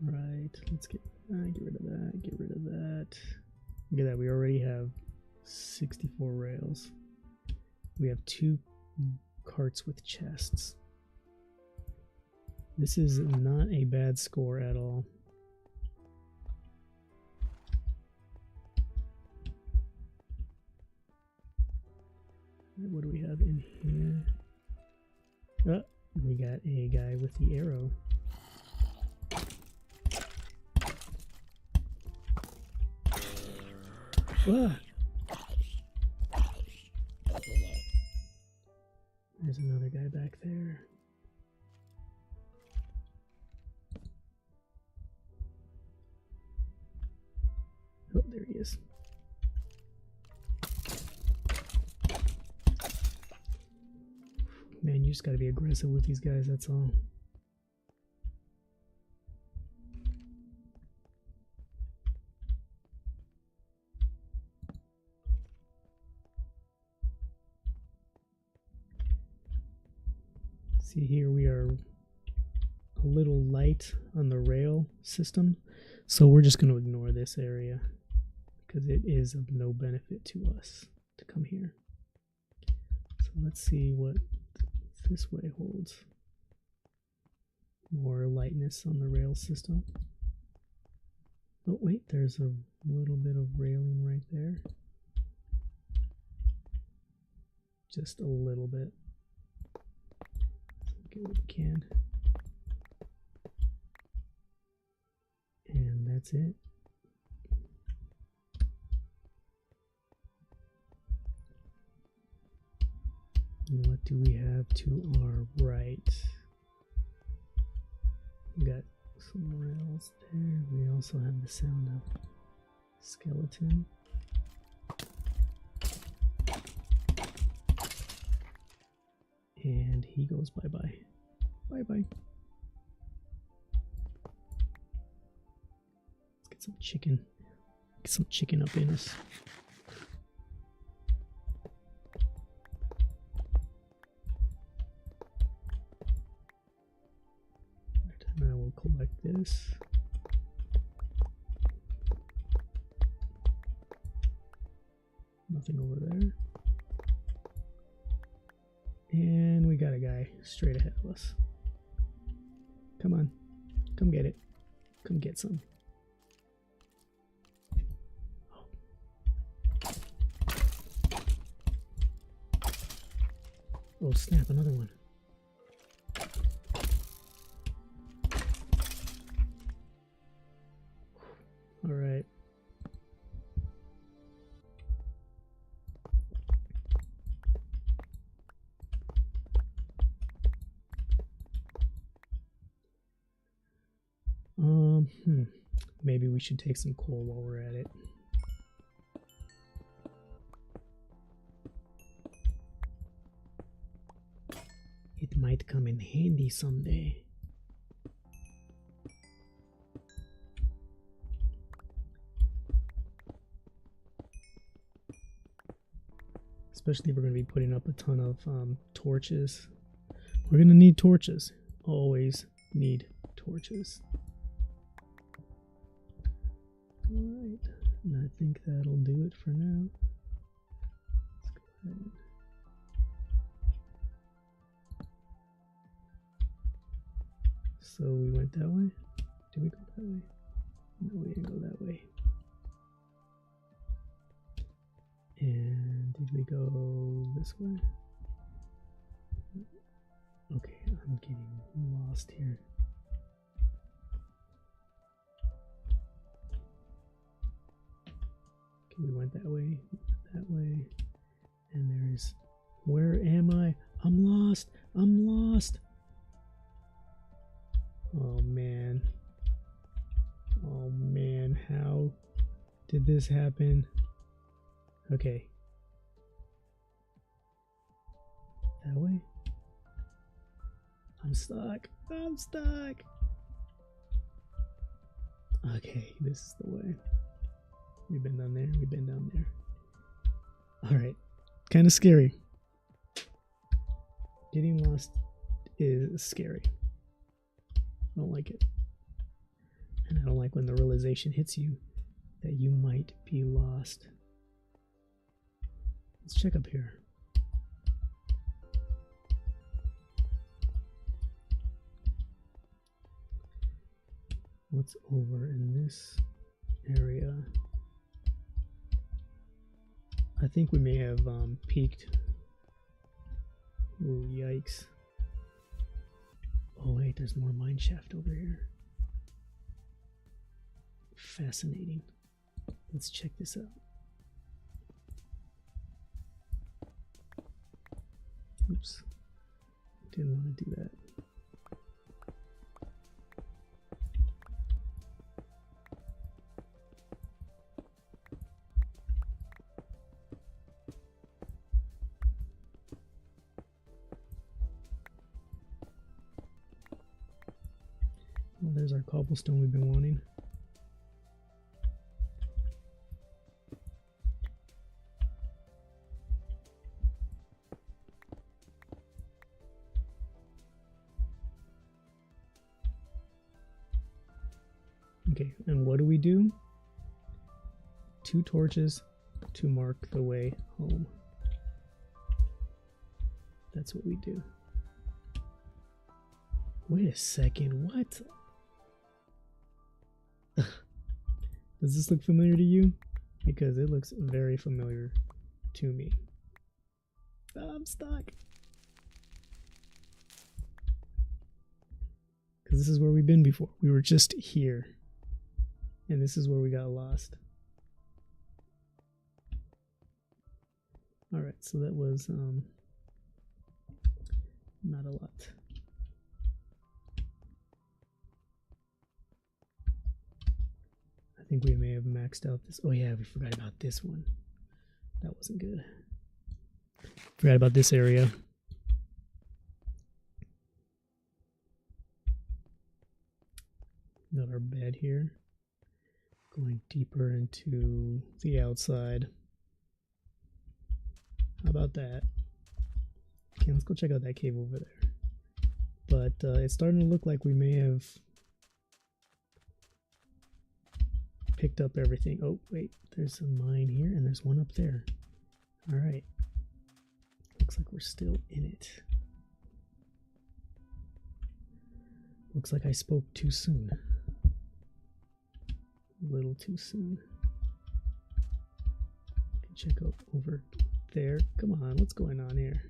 Right, let's get rid of that, get rid of that. Look at that, we already have 64 rails. We have 2 carts with chests. This is not a bad score at all. What do we have in here? Oh, we got a guy with the arrow. Ah. There's another guy back there. Oh, there he is. Man, you just gotta be aggressive with these guys, that's all. See here we are a little light on the rail system, so we're just going to ignore this area because it is of no benefit to us to come here. So let's see what this way holds. More lightness on the rail system. Oh wait, there's a little bit of railing right there. Just a little bit. Get what we can. And that's it. And what do we have to our right? We got some rails there. We also have the sound of skeleton. And he goes bye-bye. Bye-bye. Let's get some chicken. Get some chicken up in us. Right, now we'll collect this. Nothing over there. And we got a guy straight ahead of us. Come on. Come get it. Come get some. Oh snap, another one. All right. Maybe we should take some coal while we're at it. It might come in handy someday. Especially if we're going to be putting up a ton of torches. We're going to need torches. Always need torches. Alright, and I think that'll do it for now. Let's go ahead. So we went that way? Did we go that way? No, we didn't go that way. And did we go this way? Okay, I'm getting lost here. We went that way, and there's, where am I? I'm lost, I'm lost. Oh man, how did this happen? Okay, that way? I'm stuck, Okay, this is the way. We've been down there, we've been down there. Alright, kind of scary. Getting lost is scary. I don't like it. And I don't like when the realization hits you that you might be lost. Let's check up here. What's over in this area? I think we may have peaked. Ooh, yikes. Oh wait, there's more mine shaft over here. Fascinating. Let's check this out. Oops. Didn't want to do that. Well, there's our cobblestone we've been wanting. Okay, and what do we do? 2 torches to mark the way home. That's what we do. Wait a second, what? Does this look familiar to you? Because it looks very familiar to me. Oh, I'm stuck. Because this is where we've been before. We were just here. And this is where we got lost. Alright, so that was not a lot. I think we may have maxed out this. Oh yeah, we forgot about this one. That wasn't good. Forgot about this area. Got our bed here. Going deeper into the outside. How about that? Okay, let's go check out that cave over there. But it's starting to look like we may have picked up everything. Oh, wait, there's a mine here and there's one up there. All right. Looks like we're still in it. Looks like I spoke too soon. A little too soon. Can check out over there. Come on, what's going on here?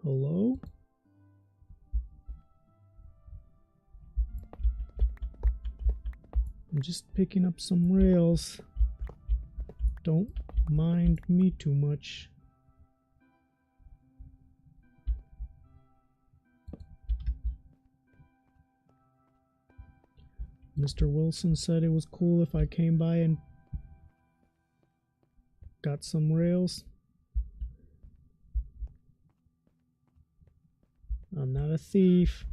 Hello? I'm just picking up some rails. Don't mind me too much. Mr. Wilson said it was cool if I came by and got some rails. I'm not a thief.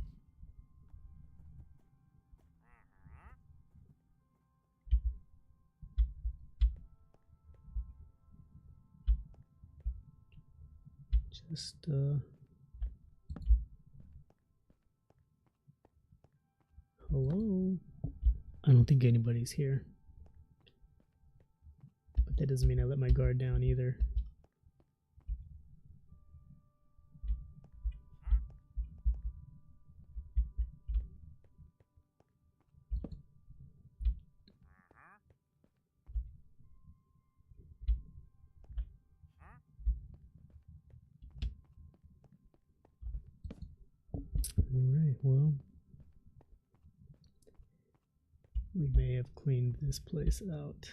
Just, hello? I don't think anybody's here. But that doesn't mean I let my guard down either. Alright, well, we may have cleaned this place out.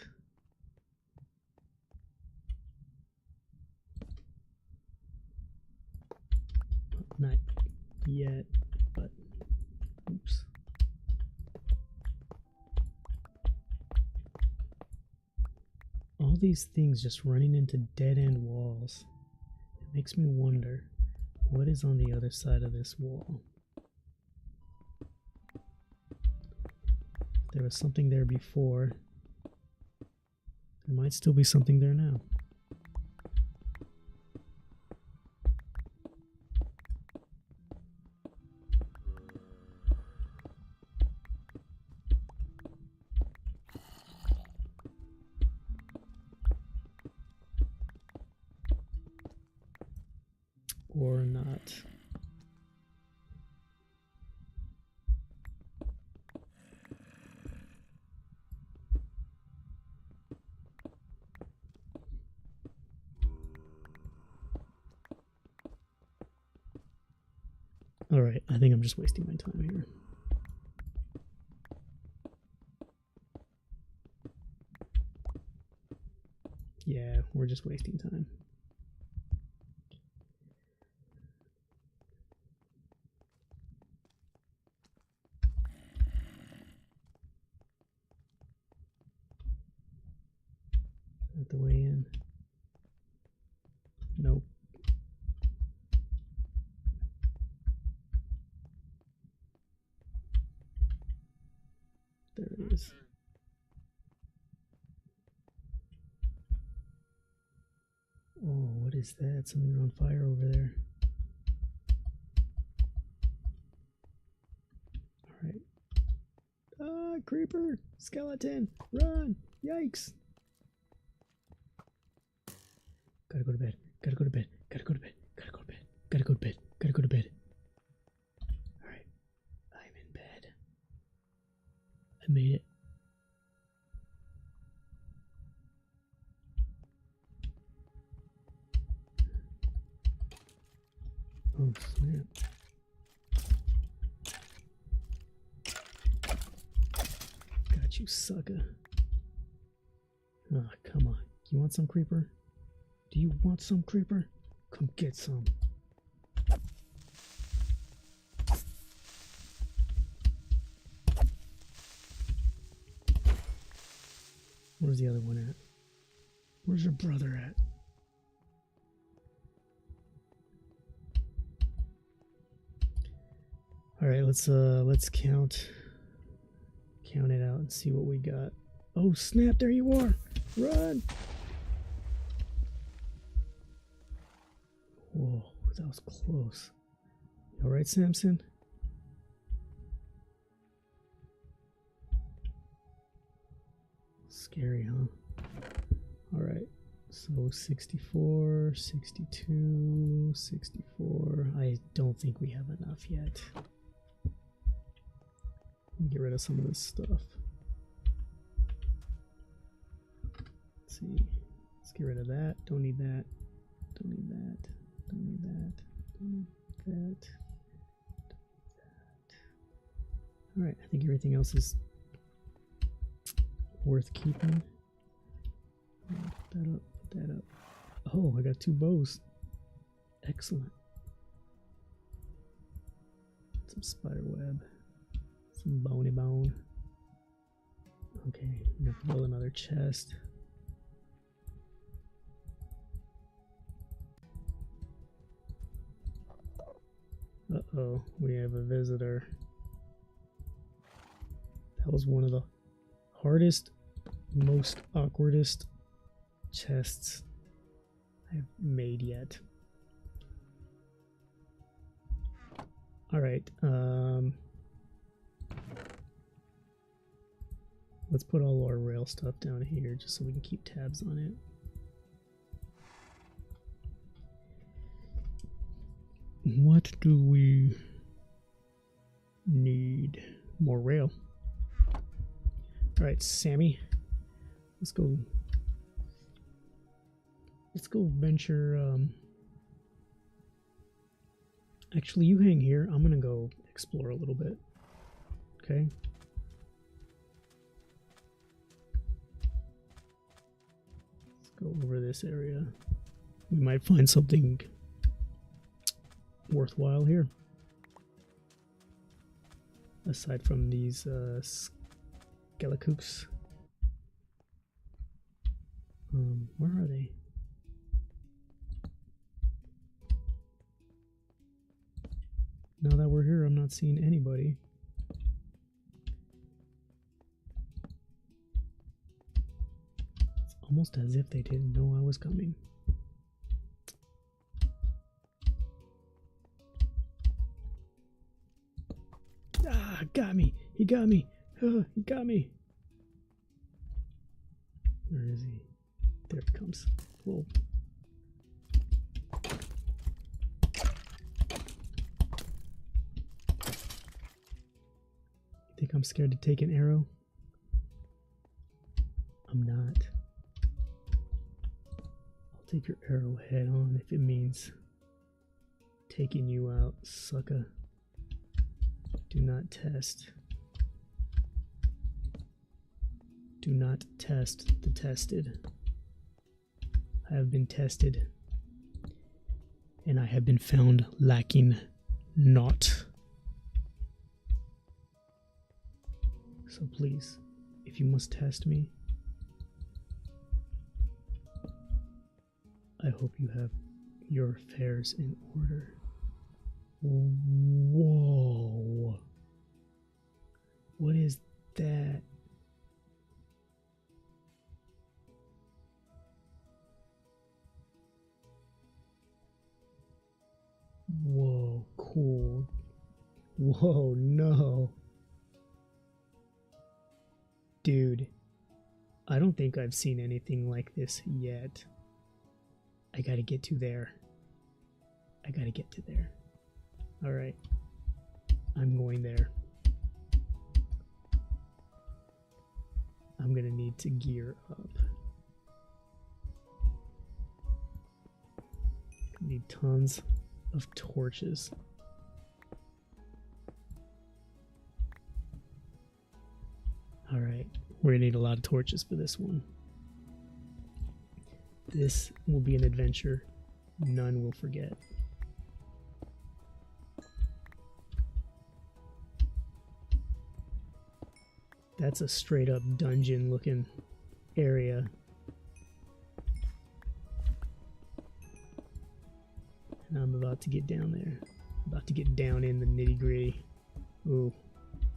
Not yet, but oops. All these things just running into dead-end walls. It makes me wonder, what is on the other side of this wall? There was something there before. There might still be something there now. Or not. Alright, I think I'm just wasting my time here. Yeah, we're just wasting time. Is that the way in? Nope. There it is. Oh, what is that? Something's on fire over there. Alright. Ah, creeper! Skeleton! Run! Yikes! Gotta go to bed. Gotta go to bed. Gotta go to bed. Gotta go to bed. Gotta go to bed. Gotta go to bed. Alright. I'm in bed. I made it. Oh, snap. Got you, sucker. Oh, come on. You want some, creeper? Do you want some, creeper? Come get some. Where's the other one at? Where's your brother at? All right, let's count it out and see what we got. Oh snap! There you are! Run! Whoa, that was close. You all right, Samson? Scary, huh? All right. So 64, 62, 64. I don't think we have enough yet. Get rid of some of this stuff. Let's see. Let's get rid of that. Don't need that. Don't need that. Don't need that. Don't need that. Don't need that. Alright, I think everything else is worth keeping. Put that up. Put that up. Oh, I got 2 bows. Excellent. Some spider web. Some bony bone. Okay, we have to build another chest. Uh-oh, we have a visitor. That was one of the hardest, most awkwardest chests I've made yet. Alright, let's put all our rail stuff down here just so we can keep tabs on it. What do we need? More rail. Alright, Sammy. Let's go venture. Actually, you hang here. I'm gonna go explore a little bit. Okay. Let's go over this area. We might find something worthwhile here. Aside from these skelecooks. Where are they? Now that we're here, I'm not seeing anybody. It's almost as if they didn't know I was coming. Ah, got me. He got me. He got me. Where is he? There he comes. Whoa. Think I'm scared to take an arrow? I'm not. I'll take your arrow head on if it means taking you out, sucker. Do not test. Do not test the tested. I have been tested, and I have been found lacking naught. So please, if you must test me, I hope you have your affairs in order. Whoa. What is that? Oh no. Dude, I don't think I've seen anything like this yet. I gotta get to there. I gotta get to there. Alright. I'm going there. I'm gonna need to gear up. Need tons of torches. Alright, we're gonna need a lot of torches for this one. This will be an adventure none will forget. That's a straight up dungeon looking area. And I'm about to get down there. About to get down in the nitty gritty. Ooh.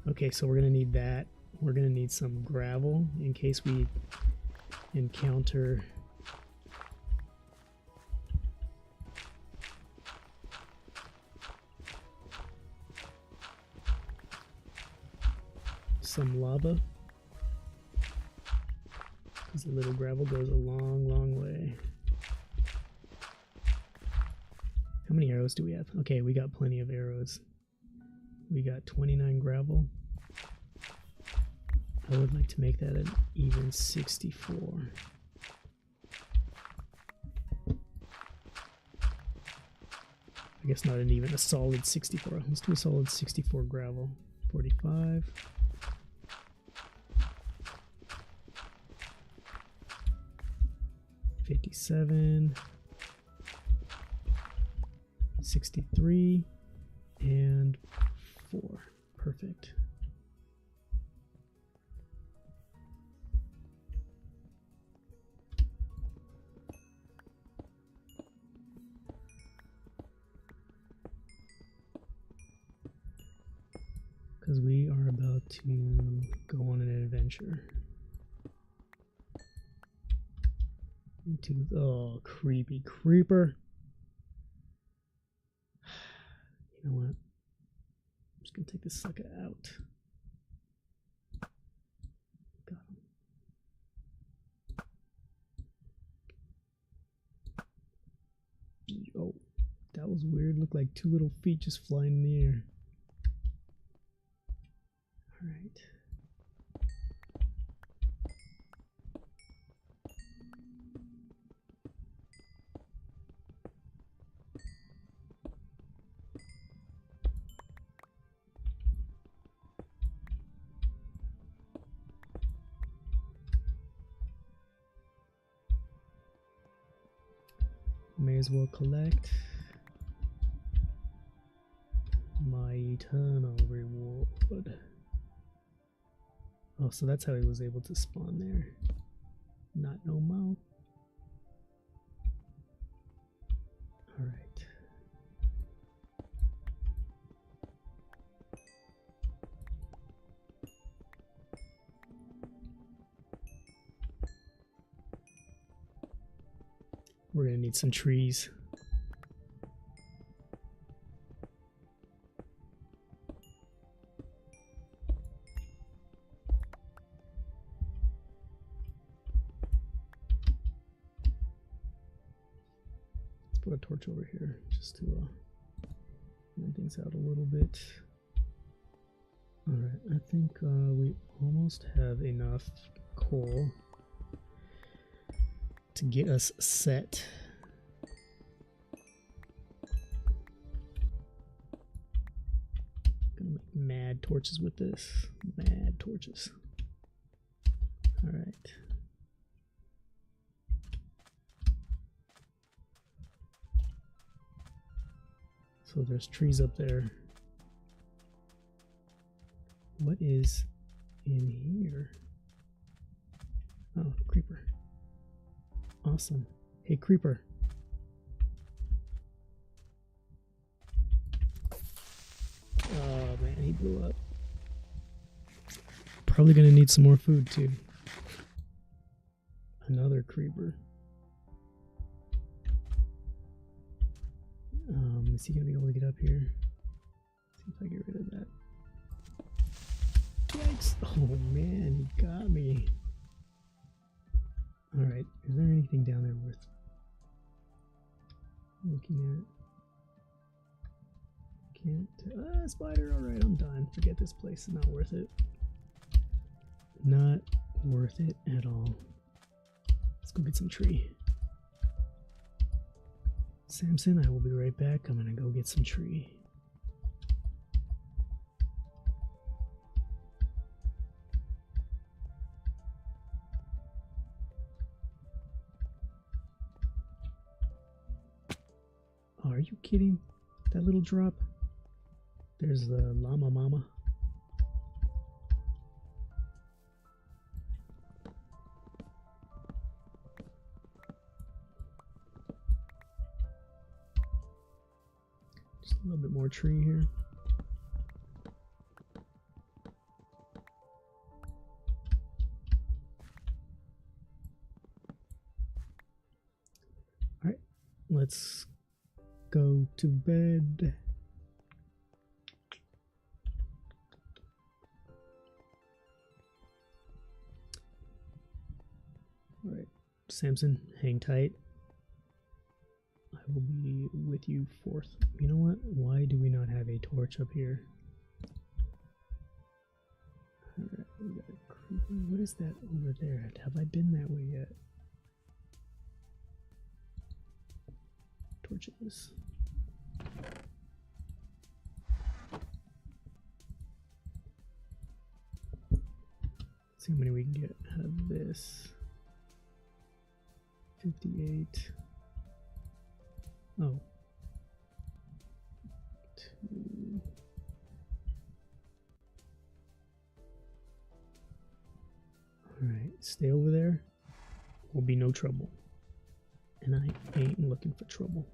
Okay, so we're gonna need that. We're gonna need some gravel in case we encounter some lava, because a little gravel goes a long, long way. How many arrows do we have? Okay, we got plenty of arrows. We got 29 gravel. I would like to make that an even 64. I guess not an even, a solid 64. Let's do a solid 64 gravel. 45. 57. 63. And 4. Perfect. Because we are about to go on an adventure. Into, oh, creepy creeper. You know what? I'm just gonna take this sucker out. Got him. Oh, that was weird. Looked like two little feet just flying in the air. All right. May as well collect my eternal reward. Oh, so that's how he was able to spawn there. Not no more. All right. We're gonna need some trees. Let's put a torch over here just to even things out a little bit. All right, I think we almost have enough coal to get us set. Gonna make mad torches with this. Mad torches. All right. So there's trees up there. What is in here? Oh, creeper. Awesome. Hey, creeper. Oh man, he blew up. Probably gonna need some more food too. Another creeper. Is he gonna be able to get up here? if I get rid of that. Yikes! Oh man, he got me. Alright, is there anything down there worth looking at? Can't. Spider, alright, I'm done. Forget this place, it's not worth it. Not worth it at all. Let's go get some tree. Samson, I will be right back. I'm gonna go get some tree. Oh, are you kidding? That little drop? There's the llama mama. Just a little bit more tree here. Alright, let's go to bed. Alright, Samson, hang tight. I will be with you forth. You know what? Why do we not have a torch up here? Alright, we got a creeper. What is that over there? Have I been that way yet? Torches. Let's see how many we can get out of this. 58. Oh. 2. Alright, stay over there. Will be no trouble. And I ain't looking for trouble.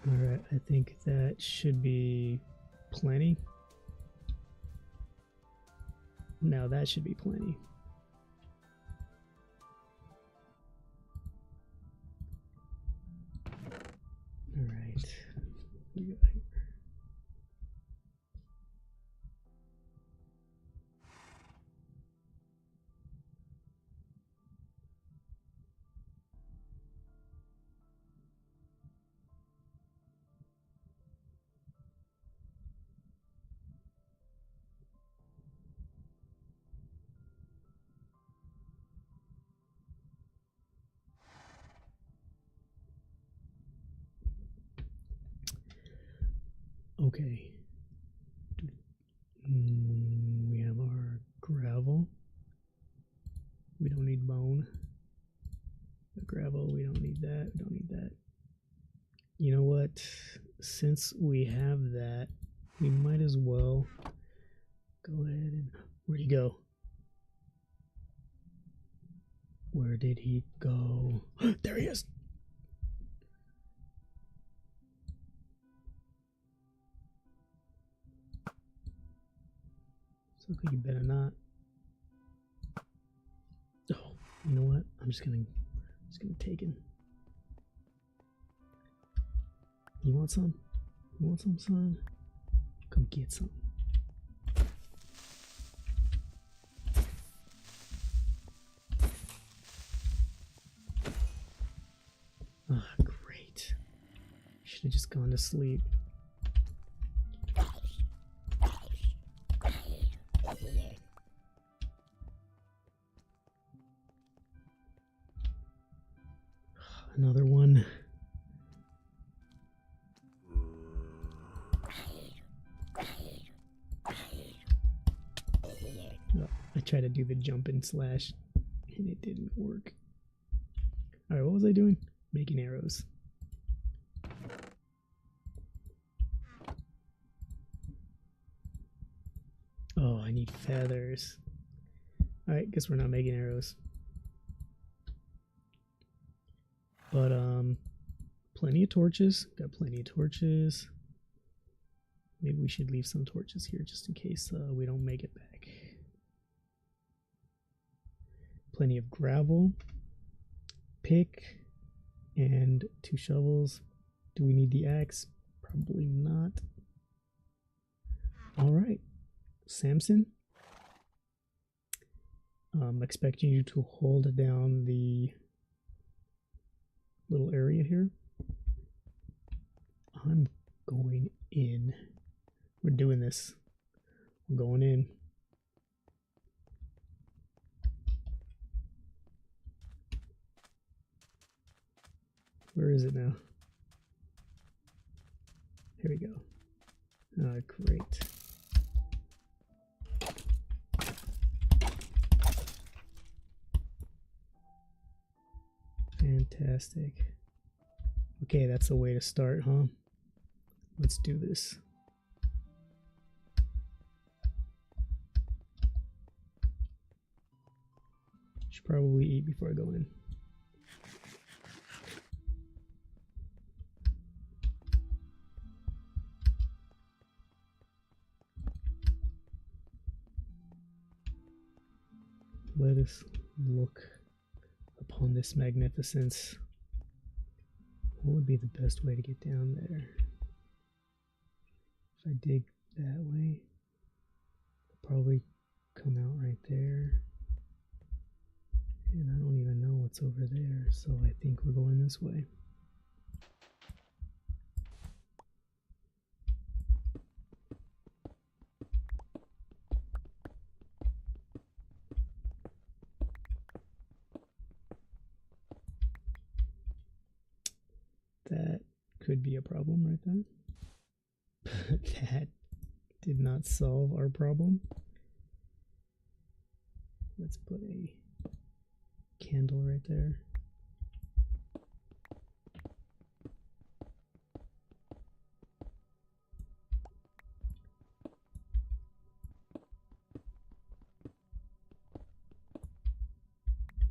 Alright, I think that should be plenty. Now that should be plenty. Alright. We got here. Okay. We have our gravel. We don't need bone. The gravel, we don't need that. We don't need that. You know what? Since we have that, we might as well go ahead and... Where'd he go? Where did he go? There he is! So you better not. Oh, you know what? I'm just gonna take him. You want some? You want some, son? Come get some. Ah, great. Should have just gone to sleep. Another one. Oh, I tried to do the jump and slash and it didn't work. Alright, what was I doing? Making arrows. Oh, I need feathers. Alright, guess we're not making arrows. But, plenty of torches. Got plenty of torches. Maybe we should leave some torches here just in case we don't make it back. Plenty of gravel, pick, and 2 shovels. Do we need the axe? Probably not. Alright, Samson. I'm expecting you to hold down the little area here. I'm going in. We're doing this. We're going in. Where is it now? Here we go. Great. Fantastic. Okay, that's the way to start, huh? Let's do this. Should probably eat before I go in. Let us look upon this magnificence. What would be the best way to get down there? If I dig that way, I'll probably come out right there. And I don't even know what's over there, so I think we're going this way. That could be a problem right there. But that did not solve our problem. Let's put a candle right there.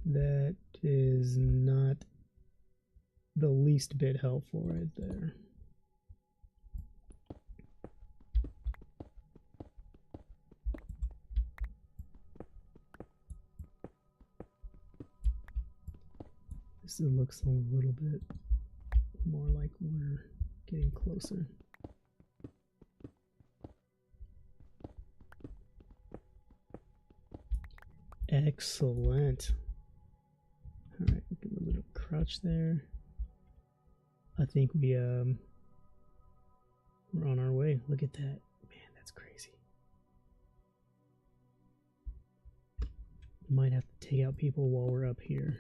That is not the least bit helpful right there. This looks a little bit more like we're getting closer. Excellent. All right, give a little crouch there. I think we're on our way. Look at that. Man, that's crazy. Might have to take out people while we're up here.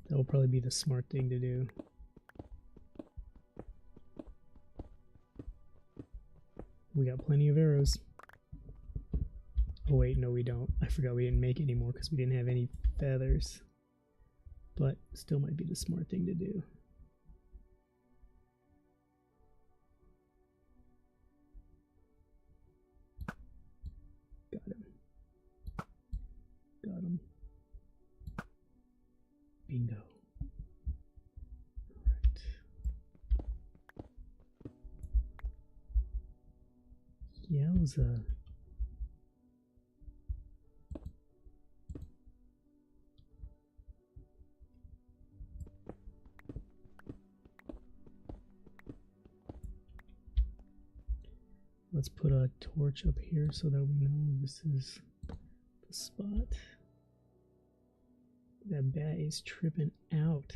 That will probably be the smart thing to do. We got plenty of arrows. Oh wait, no we don't. I forgot we didn't make any more because we didn't have any feathers. But still might be the smart thing to do. Got him. Got him. Bingo. Alright. Yeah, it was a... Let's put a torch up here so that we know this is the spot. That bat is tripping out.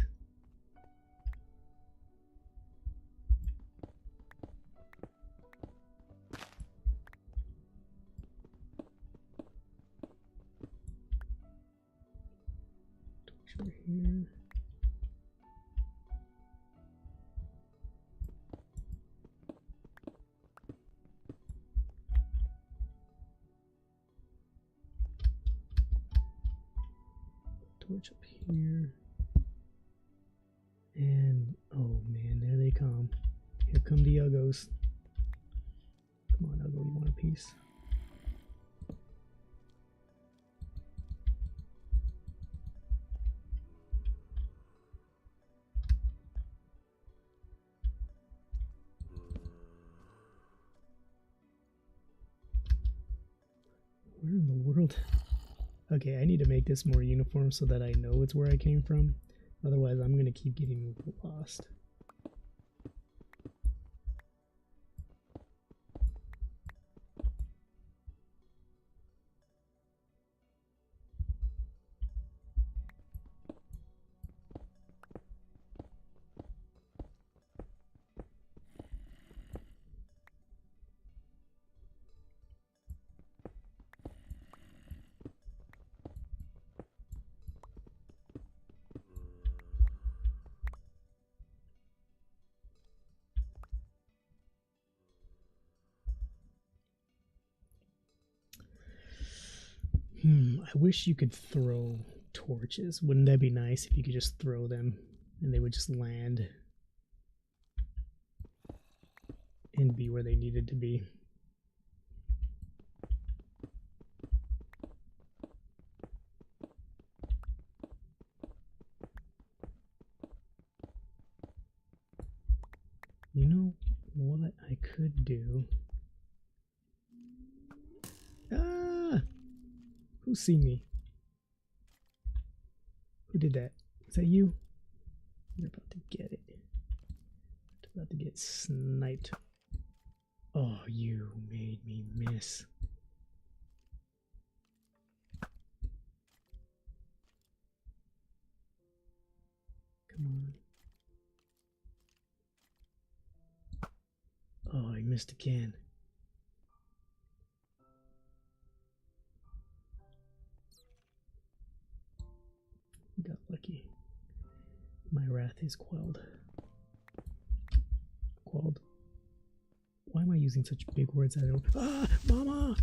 Torch over here. Torch up here. And oh man, there they come. Here come the Uggos. Come on, Uggo, you want a piece? world. Okay, I need to make this more uniform so that I know it's where I came from. Otherwise, I'm gonna keep getting lost. I wish you could throw torches. Wouldn't that be nice if you could just throw them and they would just land and be where they needed to be? You know what I could do? Ah! Who seen me? Who did that? Is that you? You're about to get it. You're about to get sniped. Oh, you made me miss. Come on. Oh, I missed again. Got lucky. My wrath is quelled. Quelled. Why am I using such big words? I don't. Ah, Mama!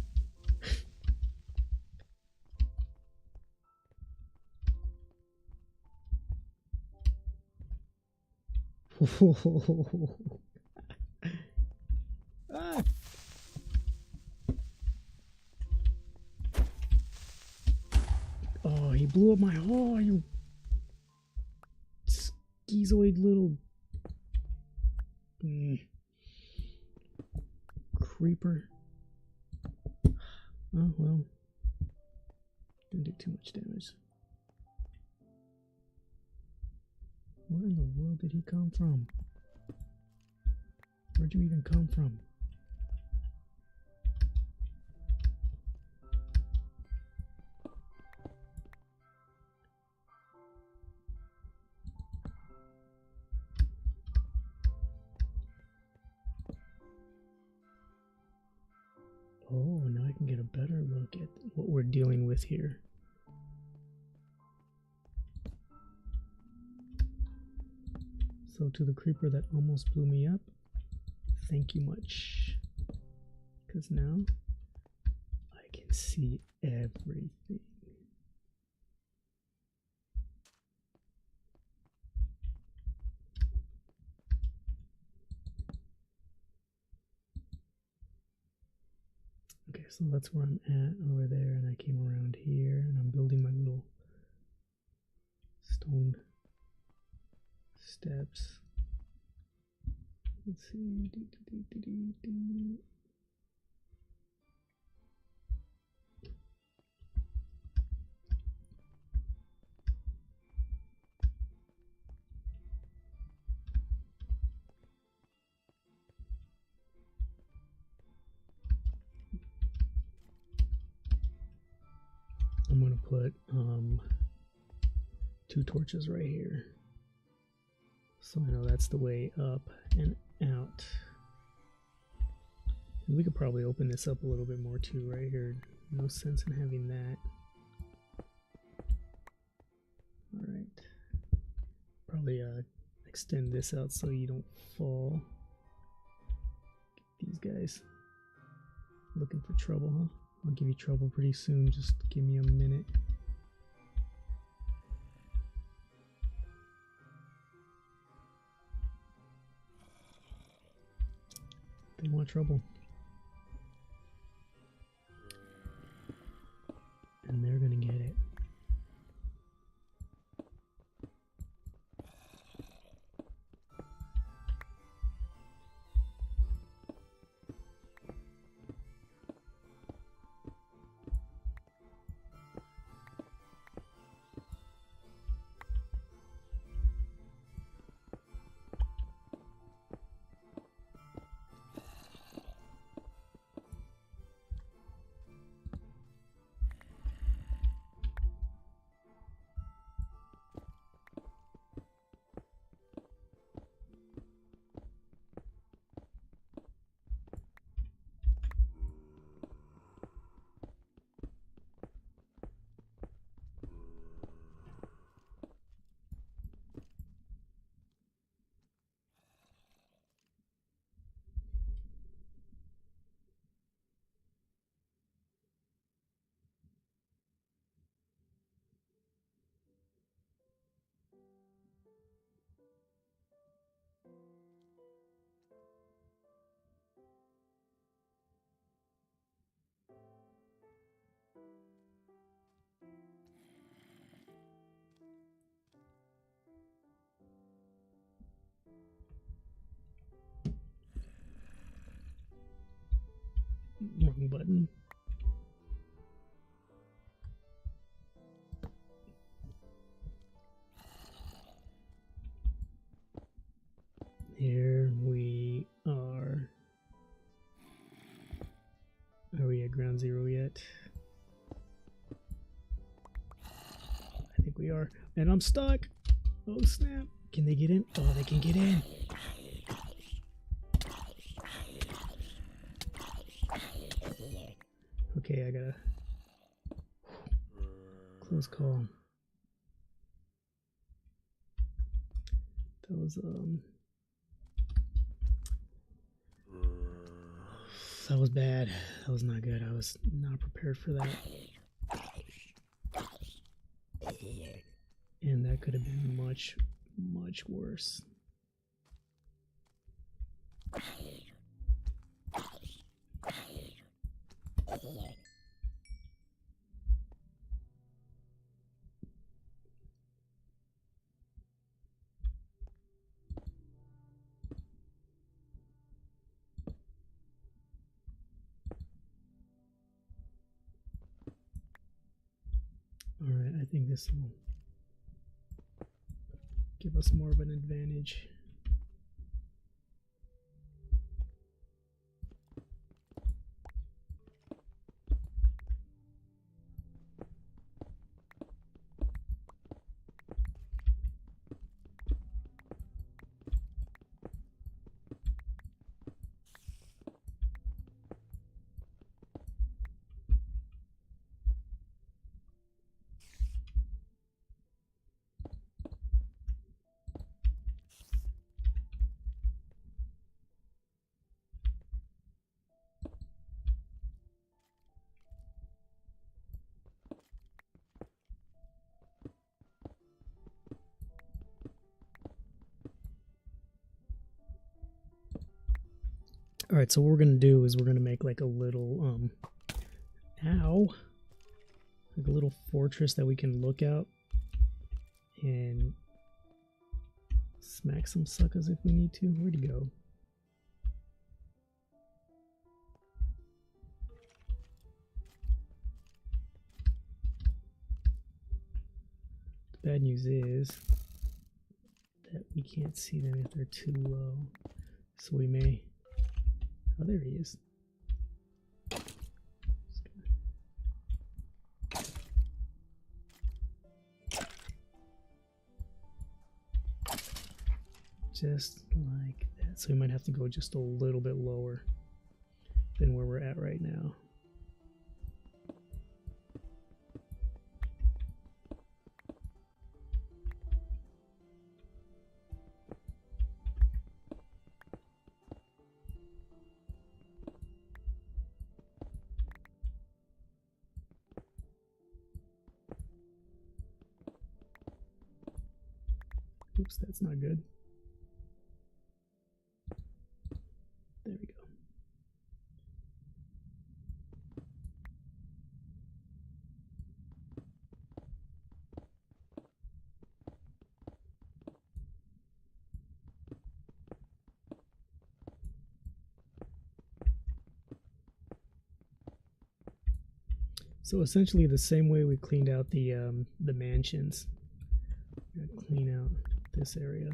Ah! Oh, he blew up my hole, you schizoid little creeper. Oh, well. Didn't do too much damage. Where in the world did he come from? Where'd you even come from? Oh, now I can get a better look at what we're dealing with here. So to the creeper that almost blew me up, thank you much. Because now I can see everything. Okay, so that's where I'm at over there, and I came around here, and I'm building my little stone steps. Let's see. I'm gonna put 2 torches right here, so I know that's the way up and out. And we could probably open this up a little bit more too right here. No sense in having that. Alright. Probably extend this out so you don't fall. Get these guys. Looking for trouble, huh? I'll give you trouble pretty soon. Just give me a minute. They want trouble. And they're gonna get it. Wrong button. Here we are. Are we at ground zero yet? I think we are. And I'm stuck. Oh snap. Can they get in? Oh, they can get in. Okay, I gotta. Close call. That was bad. That was not good. I was not prepared for that. And that could have been much, much worse. Alright, I think this will give us more of an advantage. Alright, so what we're gonna do is we're gonna make like a little like a little fortress that we can look out and smack some suckers if we need to. Where'd he go? The bad news is that we can't see them if they're too low. So we may... Oh, there he is. Just like that. So we might have to go just a little bit lower than where we're at right now. Oops, that's not good. There we go. So essentially the same way we cleaned out the mansions. We're gonna clean out this area.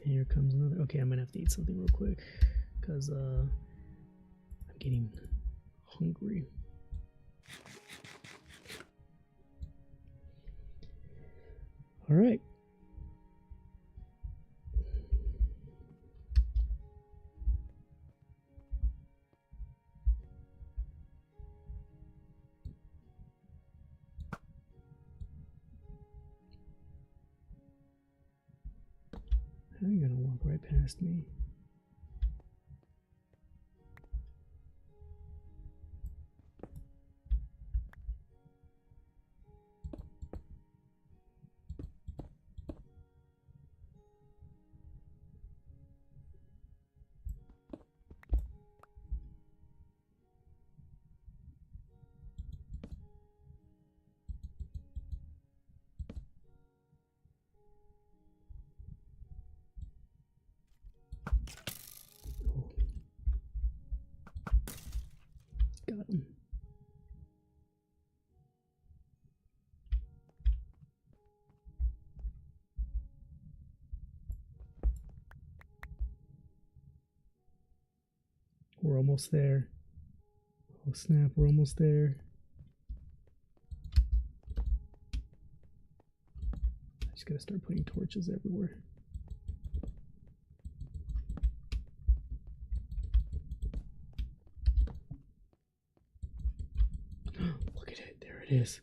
Here comes another. Okay, I'm gonna have to eat something real quick because I'm getting hungry. All right. How are you gonna walk right past me? Oh. Got him. We're almost there. Oh snap, we're almost there. I just gotta start putting torches everywhere. Look at it, there it is.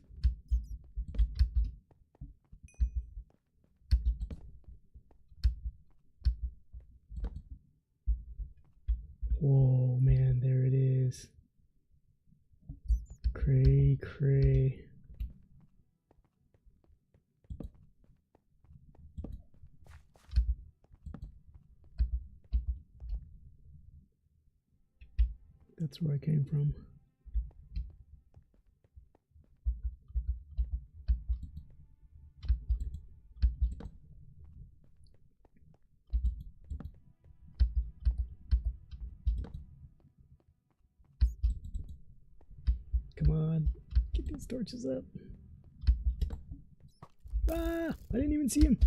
Whoa, man, there it is. Cray, cray. That's where I came from. Come on, get these torches up. Ah, I didn't even see him.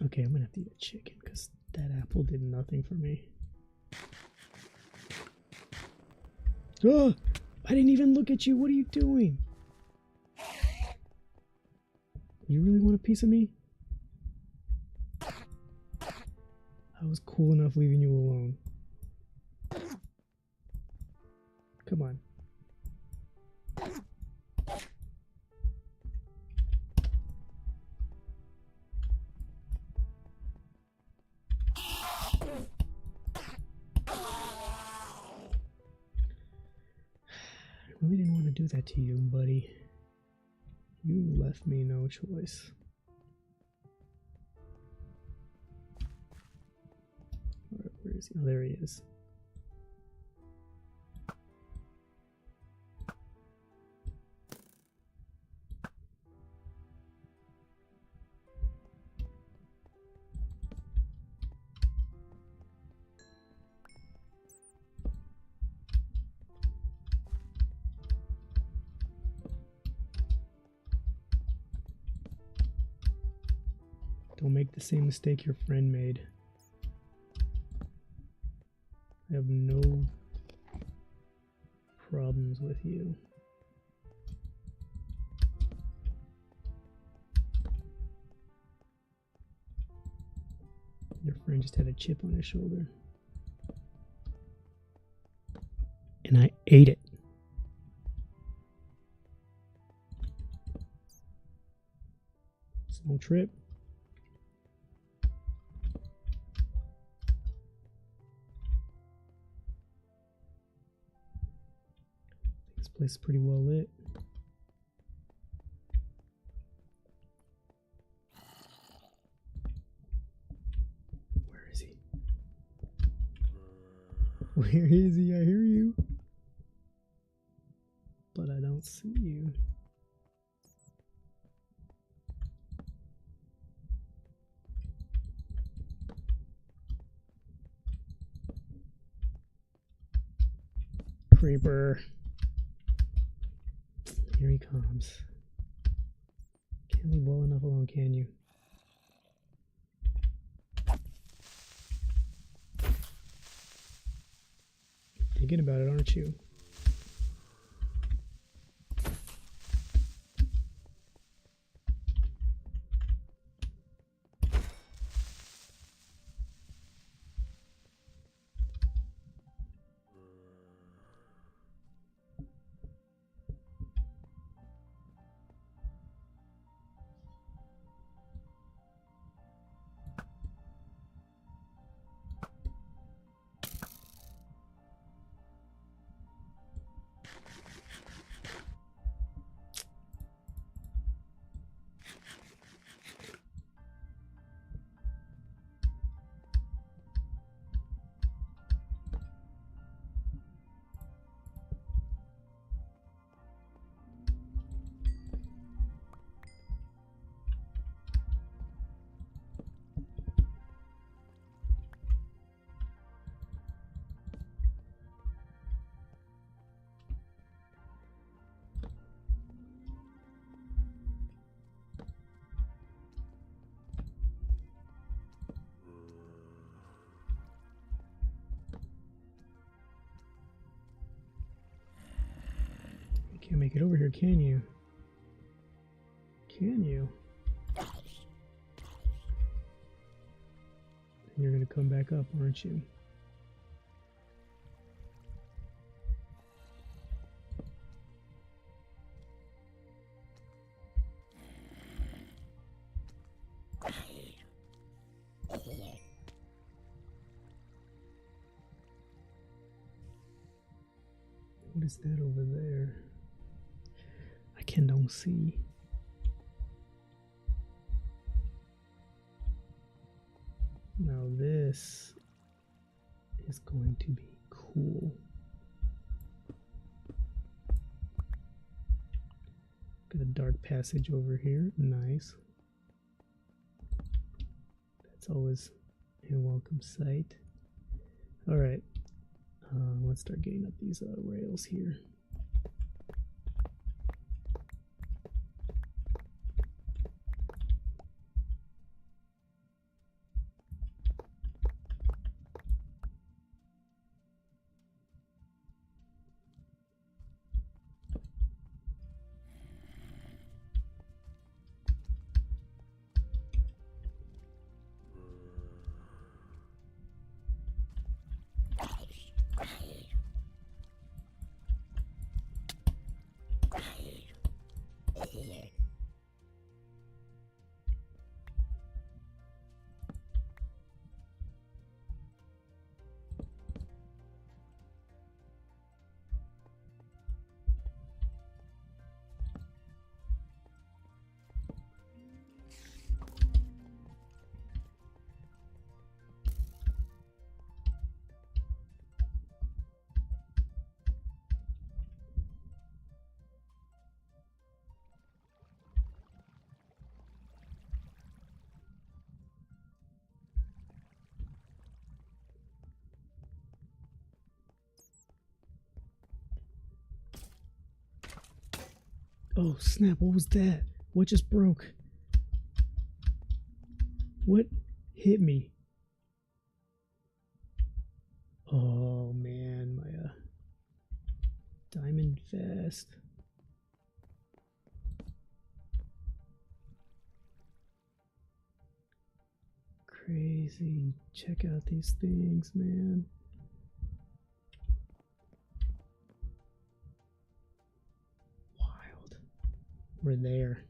Okay, I'm gonna have to eat a chicken because that apple did nothing for me. Ah, I didn't even look at you. What are you doing? You really want a piece of me? I was cool enough leaving you alone. Come on. I really didn't want to do that to you, buddy. You left me no choice. Alright, where is he? Oh, there he is. Don't make the same mistake your friend made. I have no problems with you. Your friend just had a chip on his shoulder. And I ate it. Small trip. This place is pretty well lit. Where is he? Where is he? I hear you. But I don't see you. Creeper. Here he comes. Can't leave well enough alone, can you? Thinking about it, aren't you? Can't make it over here, can you? Can you? And you're gonna come back up, aren't you? What is that over there? I cannot see. Now this is going to be cool. Got a dark passage over here. Nice. That's always a welcome sight. All right. Let's start getting up these rails here. Oh snap, what was that? What just broke? What hit me? Oh man, my diamond vest. Crazy. Check out these things, man. Wild. We're there.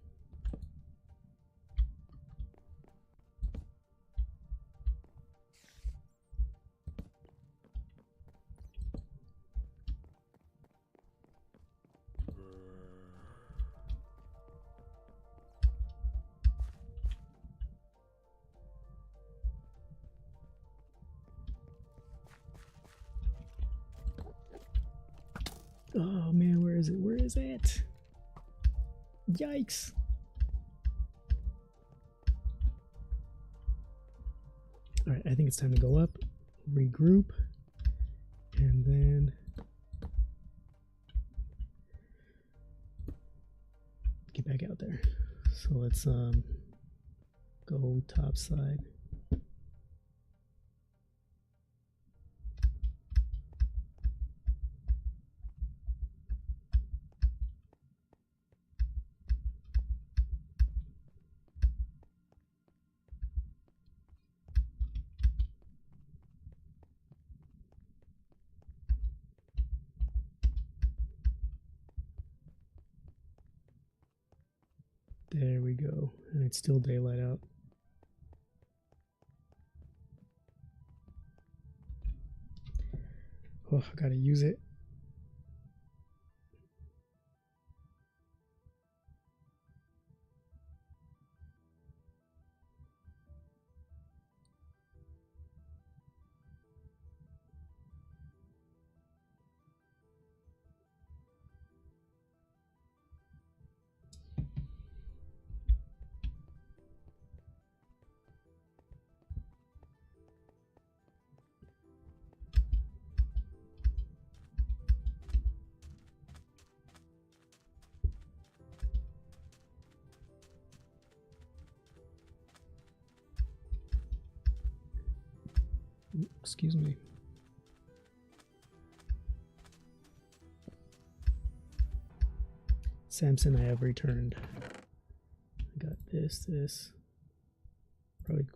Oh man, where is it? Where is it? Yikes. All right, I think it's time to go up, regroup, and then back out there. So let's go top side. There we go. And it's still daylight out. Oh, I gotta use it. Excuse me. Samson, I have returned. I got this. Probably get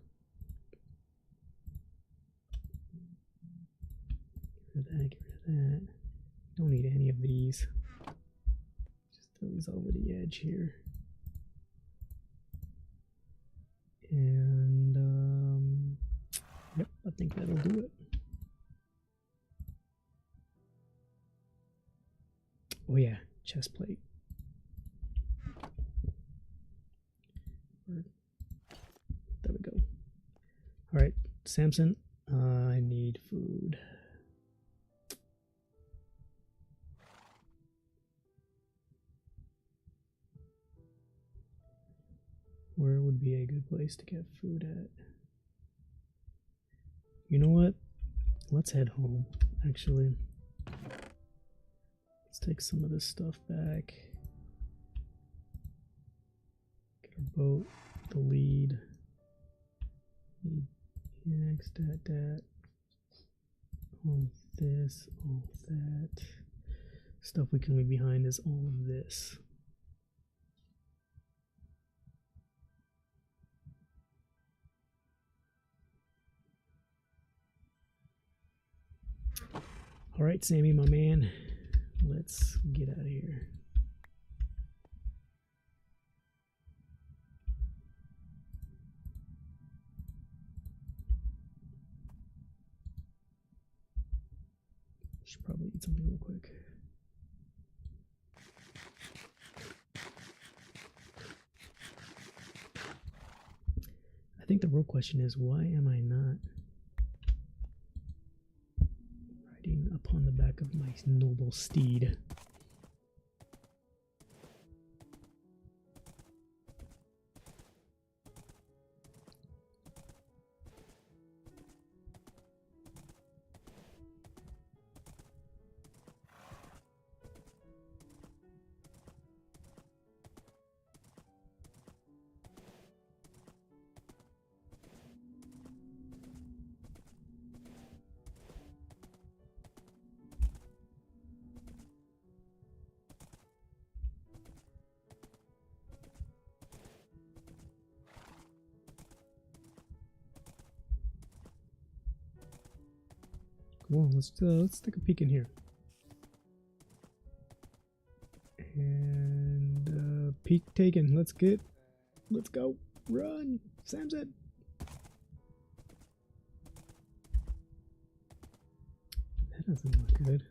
rid of that. Don't need any of these. Just throw these over the edge here. And yep, I think that'll do it. Oh yeah, chest plate. There we go. All right, Samson, I need food. Where would be a good place to get food at? You know what? Let's head home, actually. Let's take some of this stuff back. Get our boat, the lead. Need X, that. All this, all that. Stuff we can leave behind is all of this. All right, Sammy, my man, let's get out of here. Should probably eat something real quick. I think the real question is, why am I not riding upon the back of my noble steed? Come on, let's take a peek in here. And peek taken. Let's go. Run, Samson. That doesn't look good.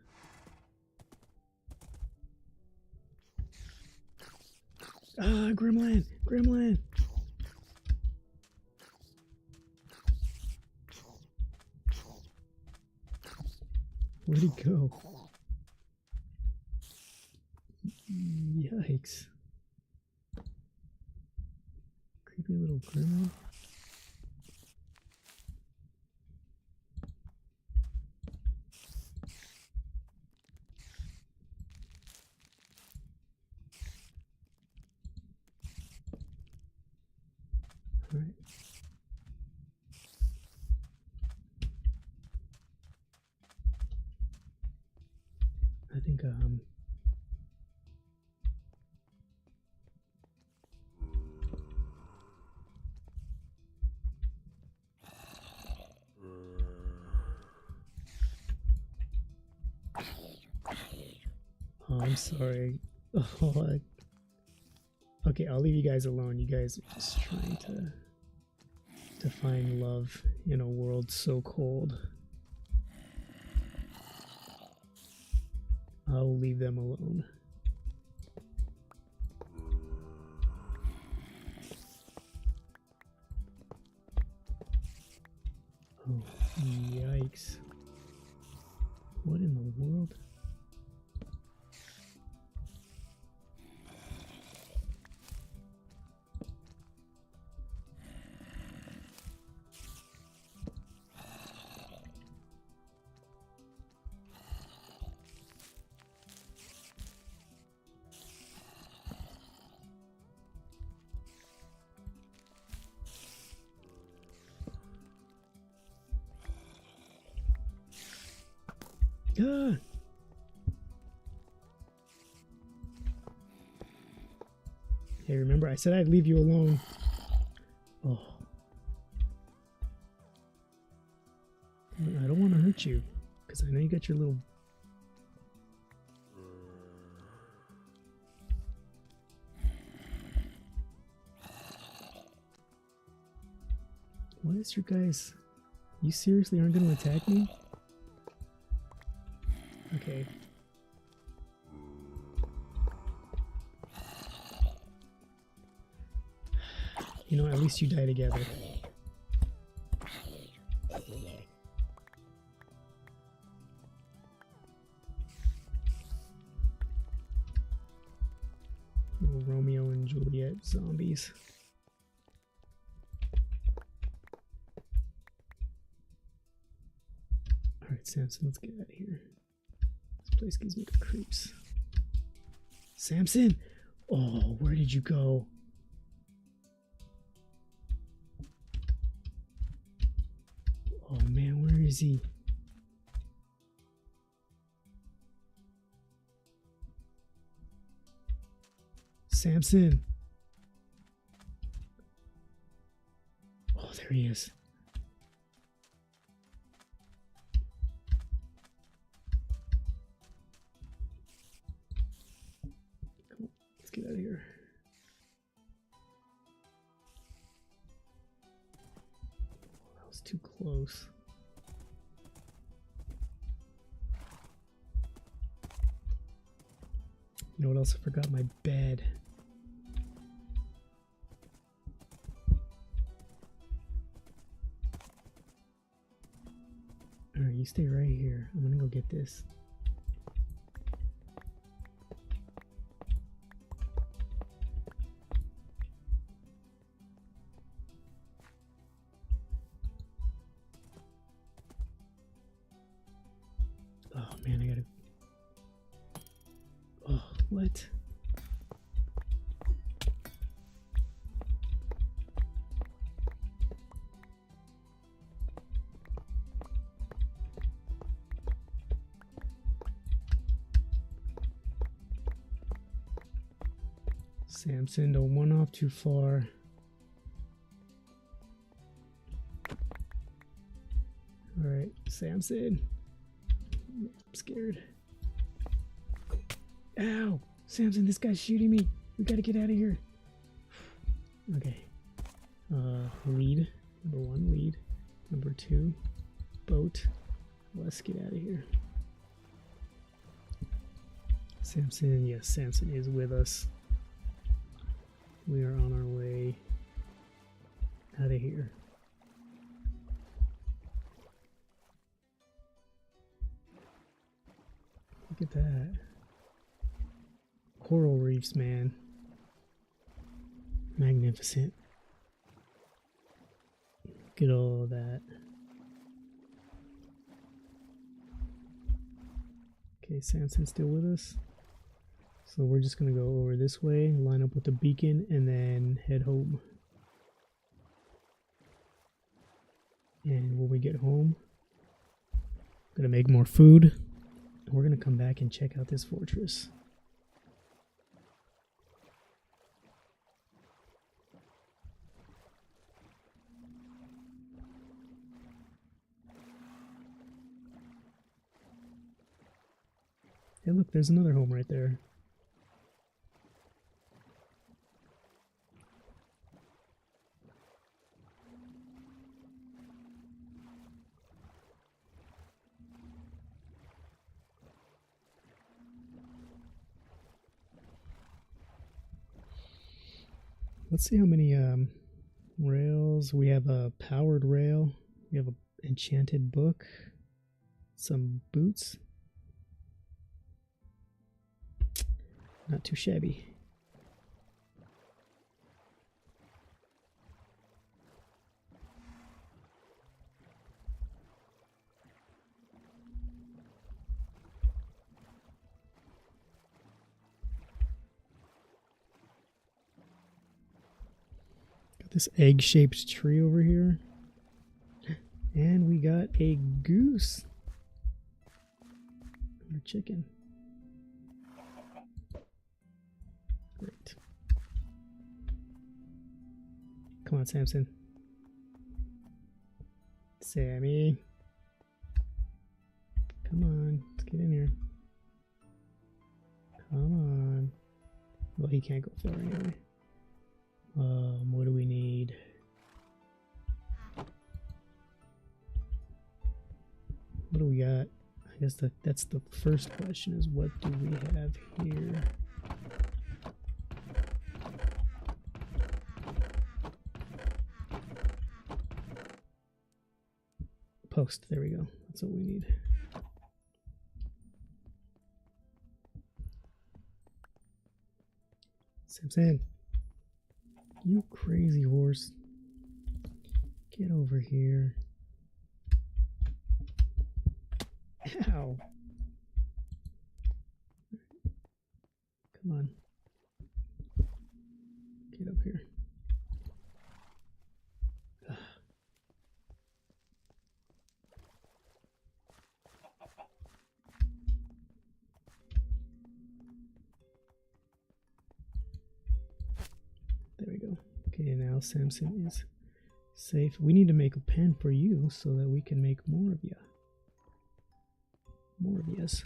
Ah, Gremlin. Where'd he go? Yikes. Creepy little gremlin. think oh, I'm sorry. Oh, okay, I'll leave you guys alone. You guys are just trying to find love in a world so cold. I'll leave them alone. Oh, yikes. What in the world? Ah. Hey, remember I said I'd leave you alone. Oh. I don't want to hurt you, because I know you got your little... What is your guys... You seriously aren't going to attack me? Okay. You know, at least you die together. Little Romeo and Juliet zombies. Alright, Samson, let's get out of here. This place gives me the creeps. Samson! Oh, where did you go? Oh man, where is he? Samson! Oh, there he is. Come on, let's get out of here. That was too close. You know what else? I forgot my bed. Alright, you stay right here. I'm gonna go get this. Oh man, I gotta... Oh, what? Samson, don't run off too far. Alright, Samson. I'm scared. Ow! Samson, this guy's shooting me. We gotta get out of here. Okay. Lead. Number 1, lead. Number 2, boat. Let's get out of here. Samson, yes, Samson is with us. We are on our way out of here. Look at that. Coral reefs, man. Magnificent. Look at all that. Okay, Samson's still with us. So we're just going to go over this way, line up with the beacon, and then head home. And when we get home, I'm going to make more food. We're going to come back and check out this fortress. Hey, look, there's another home right there. Let's see how many rails. We have a powered rail. We have an enchanted book. Some boots. Not too shabby. Got this egg-shaped tree over here. And we got a goose. Or chicken. Great. Come on, Samson. Sammy. Come on, let's get in here. Come on. Well, he can't go far anyway. What do we need? What do we got? I guess that's the first question, is what do we have here? Post, there we go. That's what we need. Samson, you crazy horse. Get over here. Ow. Come on. Get up here. There we go. Okay, now Samson is safe. We need to make a pen for you so that we can make more of you. More of yous.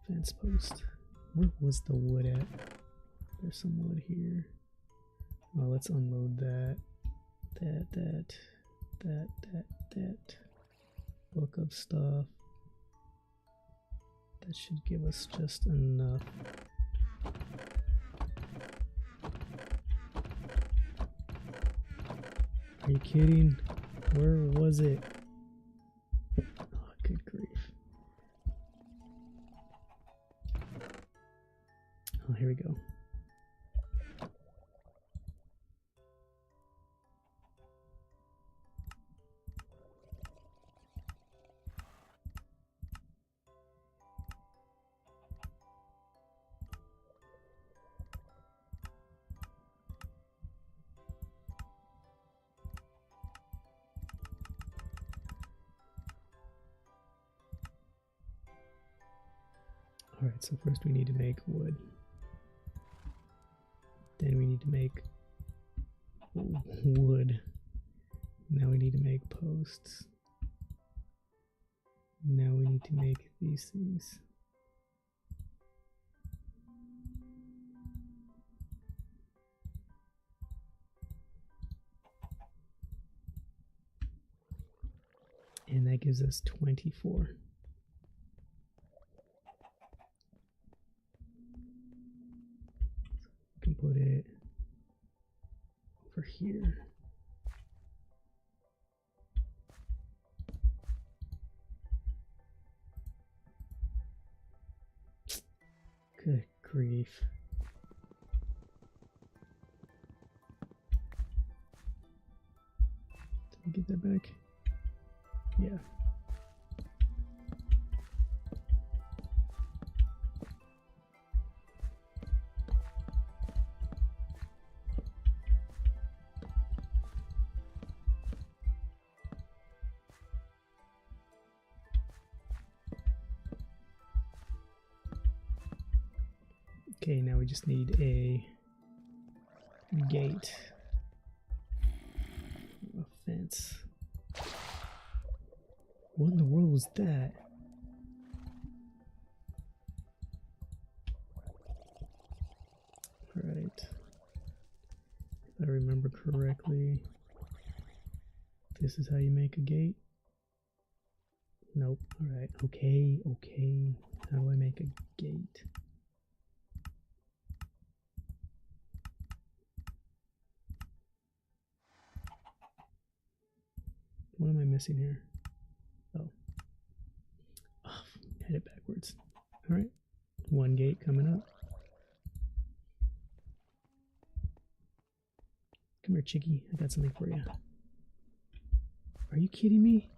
Fence post. Where was the wood at? There's some wood here. Oh, let's unload that. That. Book of stuff. That should give us just enough. Are you kidding? Where was it? Oh, good grief. Oh, here we go. Alright, so first we need to make wood. Then we need to make wood. Now we need to make posts. Now we need to make these things. And that gives us 24. Can put it over here. Good grief. Did we get that back? Yeah. Okay, now we just need a gate. A fence. What in the world was that? Alright. If I remember correctly, this is how you make a gate. Nope. Alright. Okay. How do I make a gate? What am I missing here? Oh, I had it backwards. Alright. One gate coming up. Come here, Chicky. I got something for you. Are you kidding me?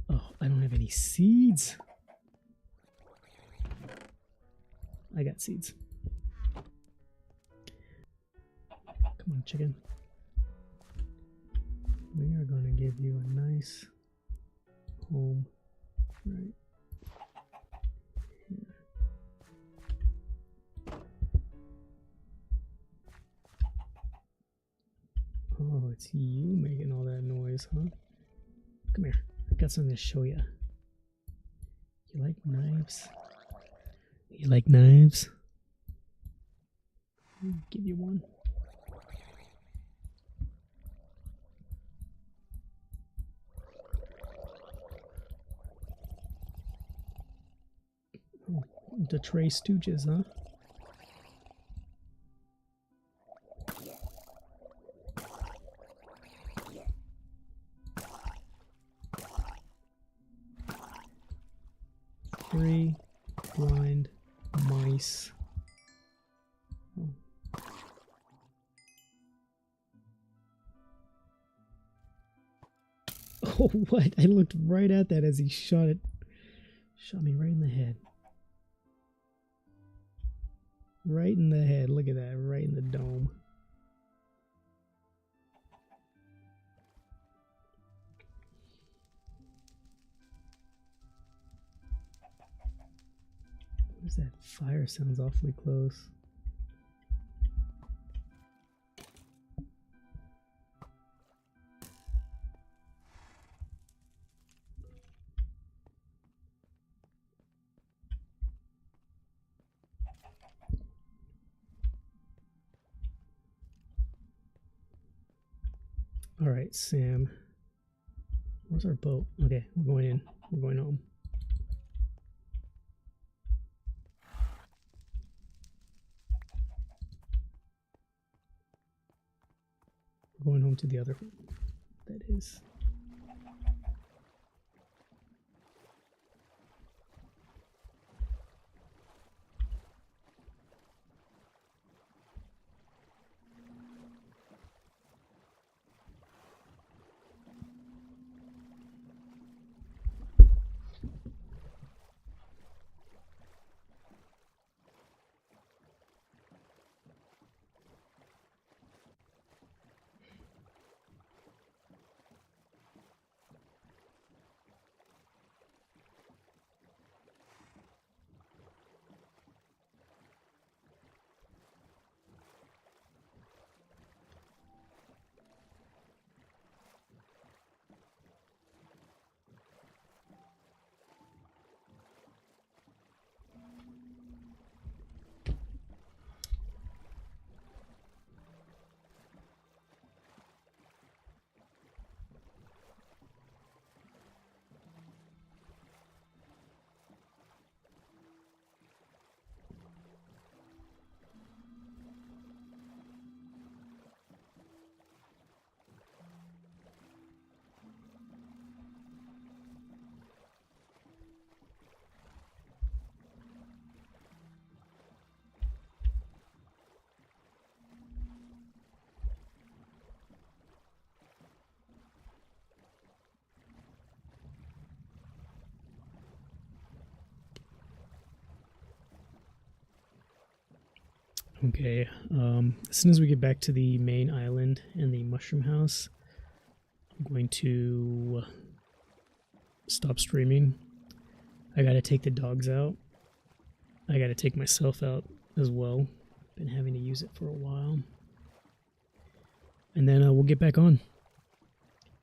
Oh, I don't have any seeds. I got seeds. Come on, chicken. We are going to give you a nice home right here. Oh, it's you making all that noise, huh? Come here. I got something to show you. You like knives? You like knives? I'll give you one. Oh, the Tray Stooges, huh? Three blind mice. Oh. Oh, what? I looked right at that as he shot it. Shot me right in the head. Right in the head. Look at that. Right in the dome. Where's that? Fire sounds awfully close. All right, Sam. Where's our boat? Okay, we're going in. We're going home. We're going home to the other home. That is. Okay, as soon as we get back to the main island and the mushroom house, I'm going to stop streaming. I gotta take the dogs out. I gotta take myself out as well. Been having to use it for a while. And then we'll get back on.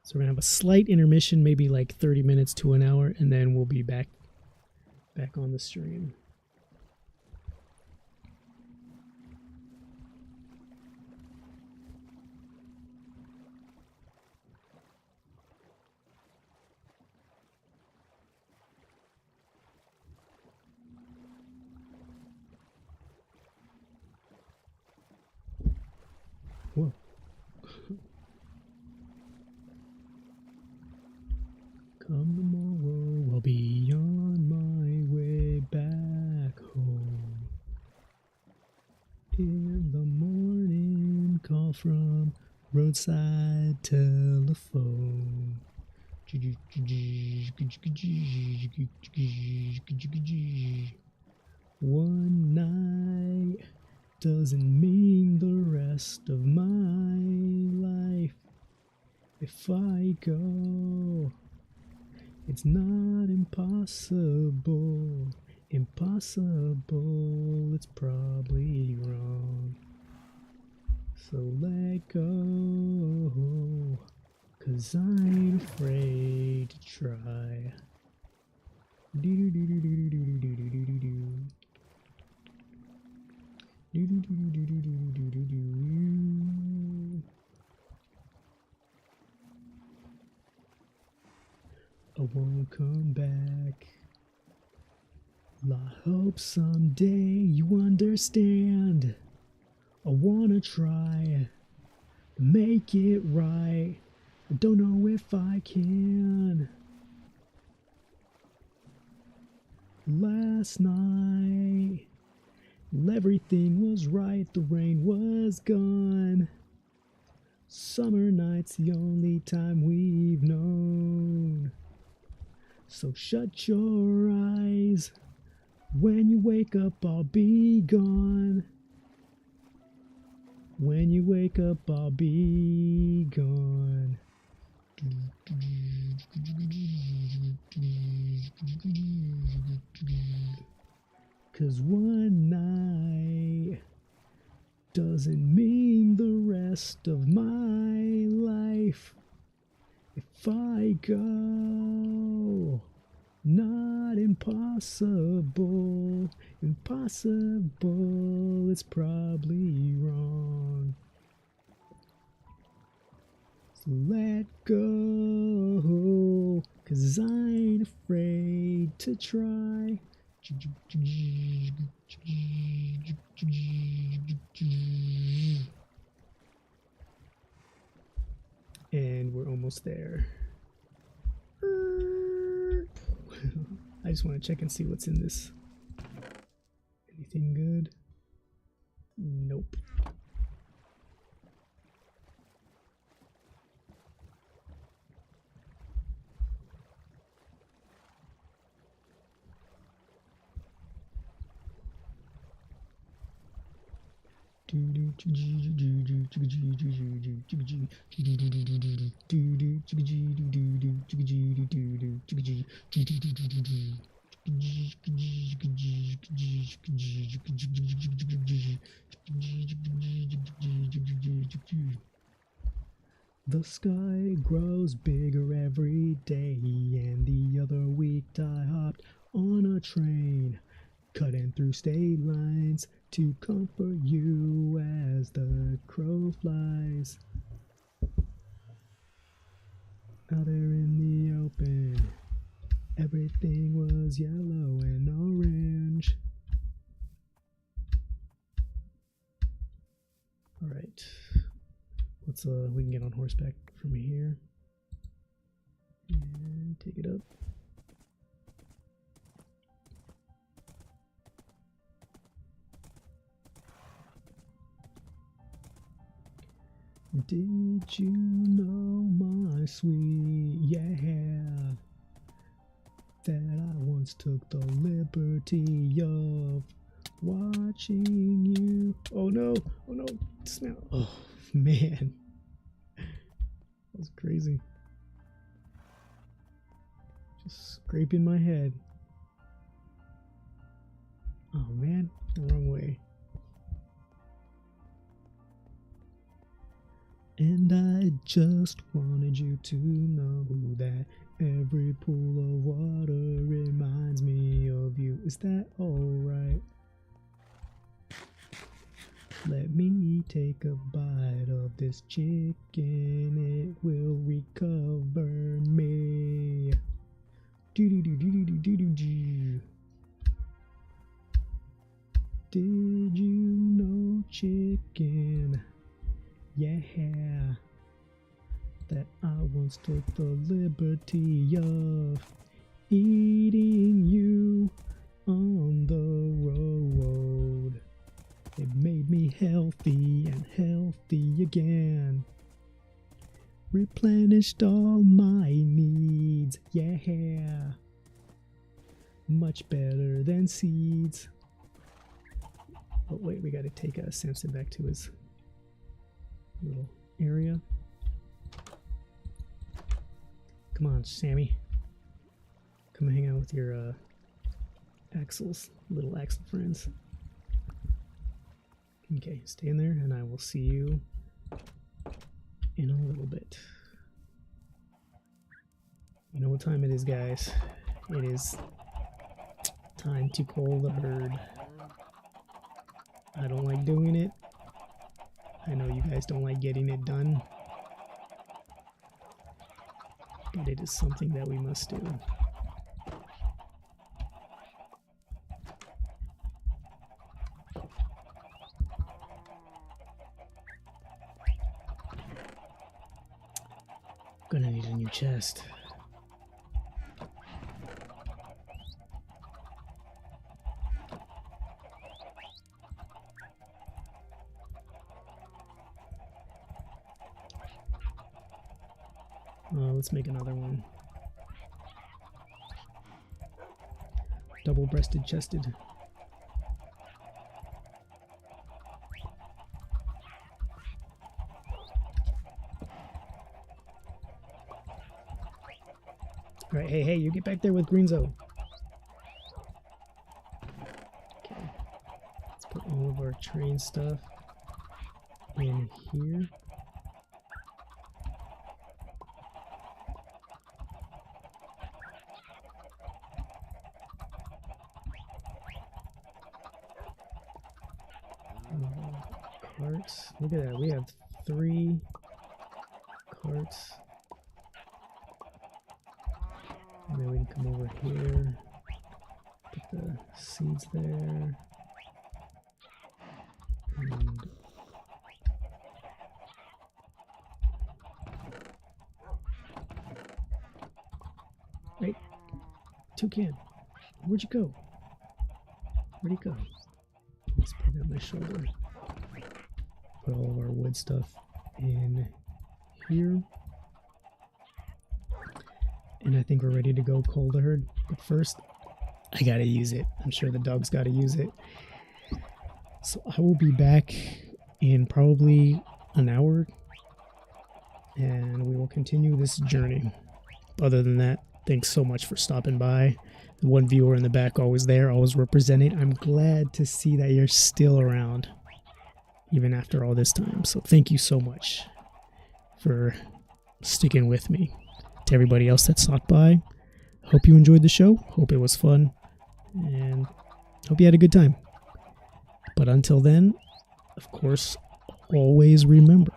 So we're gonna have a slight intermission, maybe like 30 minutes to an hour, and then we'll be back on the stream. Whoa. Come tomorrow, I'll be on my way back home. In the morning, call from roadside telephone. One night doesn't mean the rest of my life. If I go, it's not impossible. Impossible, it's probably wrong. So let go, 'cause I'm afraid to try. I won't come back. I hope someday you understand. I wanna try to make it right. I don't know if I can. Last night, everything was right, the rain was gone. Summer night's the only time we've known. So shut your eyes. When you wake up, I'll be gone. When you wake up, I'll be gone. 'Cause one night doesn't mean the rest of my life. If I go, not impossible. Impossible, it's probably wrong. So let go, 'cause I ain't afraid to try. And we're almost there. I just want to check and see what's in this. Anything good? Nope. The sky grows bigger every day, and the other week I hopped on a train, cutting through state lines to comfort you as the crow flies. Out there in the open, everything was yellow and orange. All right, let's we can get on horseback from here and take it up. Did you know, my sweet, yeah, that I once took the liberty of watching you. Oh no, oh no, smell. Oh man, that was crazy. Just scraping my head. Oh man, the wrong way. And I just wanted you to know that every pool of water reminds me of you. Is that alright? Let me take a bite of this chicken, it will recover me. Do-do-do-do-do-do-do-do. Did you know, chicken? Yeah, that I once took the liberty of eating you on the road. It made me healthy and healthy again. Replenished all my needs, yeah. Much better than seeds. Oh wait, we gotta take Samson back to his little area. Come on, Sammy. Come hang out with your little Axel friends. Okay, stay in there and I will see you in a little bit. You know what time it is, guys. It is time to cull the herd. I don't like doing it. I know you guys don't like getting it done, but it is something that we must do. Gonna need a new chest. Let's make another one. Double-breasted chested. Alright, hey, you get back there with Greenzo. Okay. Let's put all of our train stuff in here. Carts. Look at that. We have 3 carts. And then we can come over here. Put the seeds there. And wait. Toucan. Where'd you go? Where'd he go? Let's put it on my shoulder. Put all of our wood stuff in here. And I think we're ready to go cull the herd. But first, I gotta use it. I'm sure the dog's gotta use it. So I will be back in probably an hour. And we will continue this journey. Other than that, thanks so much for stopping by. The one viewer in the back, always there, always represented. I'm glad to see that you're still around, even after all this time. So thank you so much for sticking with me. To everybody else that stopped by, hope you enjoyed the show. Hope it was fun. And hope you had a good time. But until then, of course, always remember,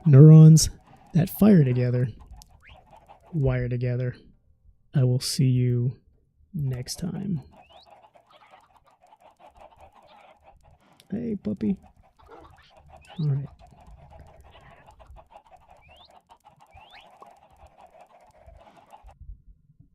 neurons that fire together, wire together. I will see you next time. Hey, puppy. All right.